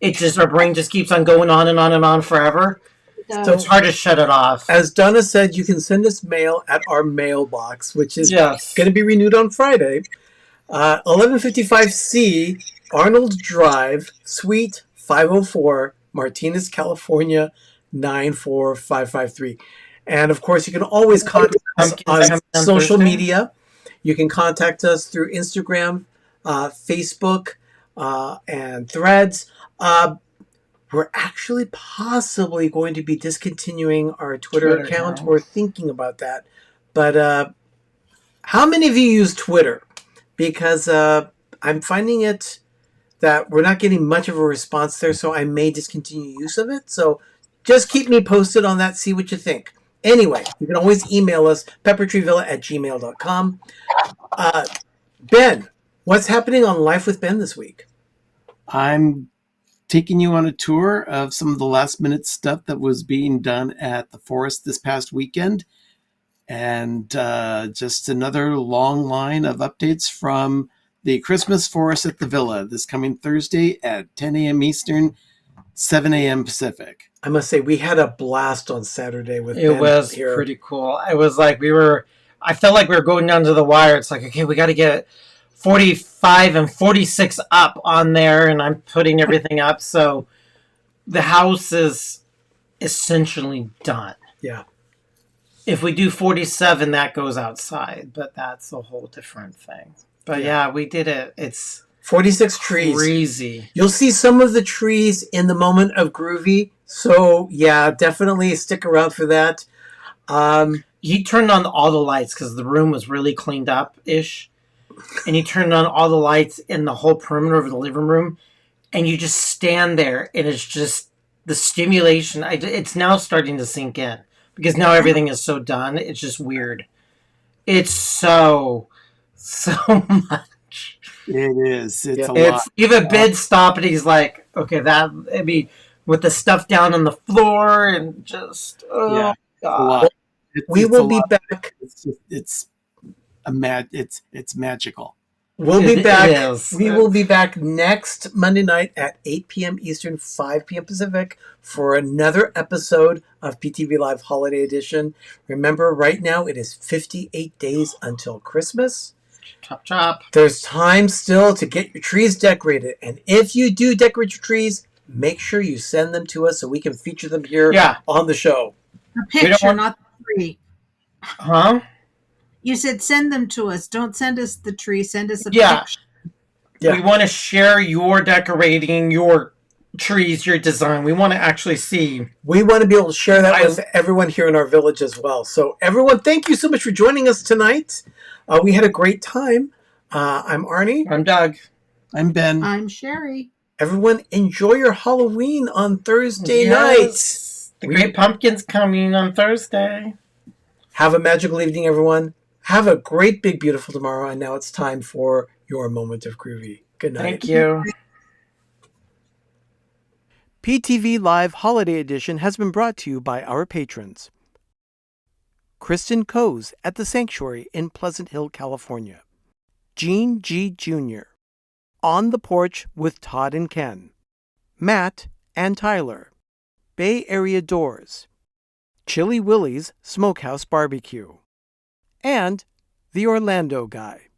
Our brain just keeps on going on and on and on forever. So it's hard to shut it off. As Donna said, you can send us mail at our mailbox, which is going to be renewed on Friday. 1155C Arnold Drive, Suite 504, Martinez, California, 94553. And of course, you can always contact us on social media. You can contact us through Instagram, Facebook, and Threads. We're actually possibly going to be discontinuing our Twitter account. We're thinking about that. But how many of you use Twitter? Because I'm finding it that we're not getting much of a response there, so I may discontinue use of it. So just keep me posted on that, see what you think. Anyway, you can always email us, peppertreevilla@gmail.com. Ben, what's happening on Life with Ben this week? I'm taking you on a tour of some of the last minute stuff that was being done at the forest this past weekend. And just another long line of updates from the Christmas forest at the Villa this coming Thursday at 10 a.m. Eastern, 7 a.m. Pacific. I must say, we had a blast on Saturday with Ben. It was here. Pretty cool. It was like I felt like we were going down to the wire. It's like, okay, we got to get 45 and 46 up on there, and I'm putting everything up. So the house is essentially done. Yeah. If we do 47, that goes outside, but that's a whole different thing. But yeah, we did it. It's 46 trees. Crazy. You'll see some of the trees in the moment of Groovy. So yeah, definitely stick around for that. He turned on all the lights because the room was really cleaned up-ish. And he turned on all the lights in the whole perimeter of the living room. And you just stand there, and it's just the stimulation. It's now starting to sink in. Because now everything is so done. It's just weird. It's so much. It is. It's a lot. Even Ben stopped and he's like, okay, with the stuff down on the floor and just, God. We will be back. It's magical. We'll be back. It is. We will be back next Monday night at 8 p.m. Eastern, 5 p.m. Pacific for another episode of PTV Live Holiday Edition. Remember, right now it is 58 days until Christmas. Chop, chop. There's time still to get your trees decorated. And if you do decorate your trees, make sure you send them to us so we can feature them here on the show. A picture, not the tree. Huh? You said send them to us. Don't send us the tree. Send us a picture. We want to share your decorating, your trees, your design. We want to actually see. We want to be able to share that with everyone here in our village as well. So everyone, thank you so much for joining us tonight. We had a great time. I'm Arnie. I'm Doug. I'm Ben. I'm Sherry. Everyone, enjoy your Halloween on Thursday night. The Great Pumpkin's coming on Thursday. Have a magical evening, everyone. Have a great, big, beautiful tomorrow. And now it's time for your moment of groovy. Good night. Thank you. PTV Live Holiday Edition has been brought to you by our patrons. Kristin Kohs at the Sanctuary in Pleasant Hill, California. Gene G. Jr. On the Porch with Todd and Ken. Matt and Tyler. Bay Area Doors. Chili Willy's Smokehouse Barbecue. And The Orlando Guy.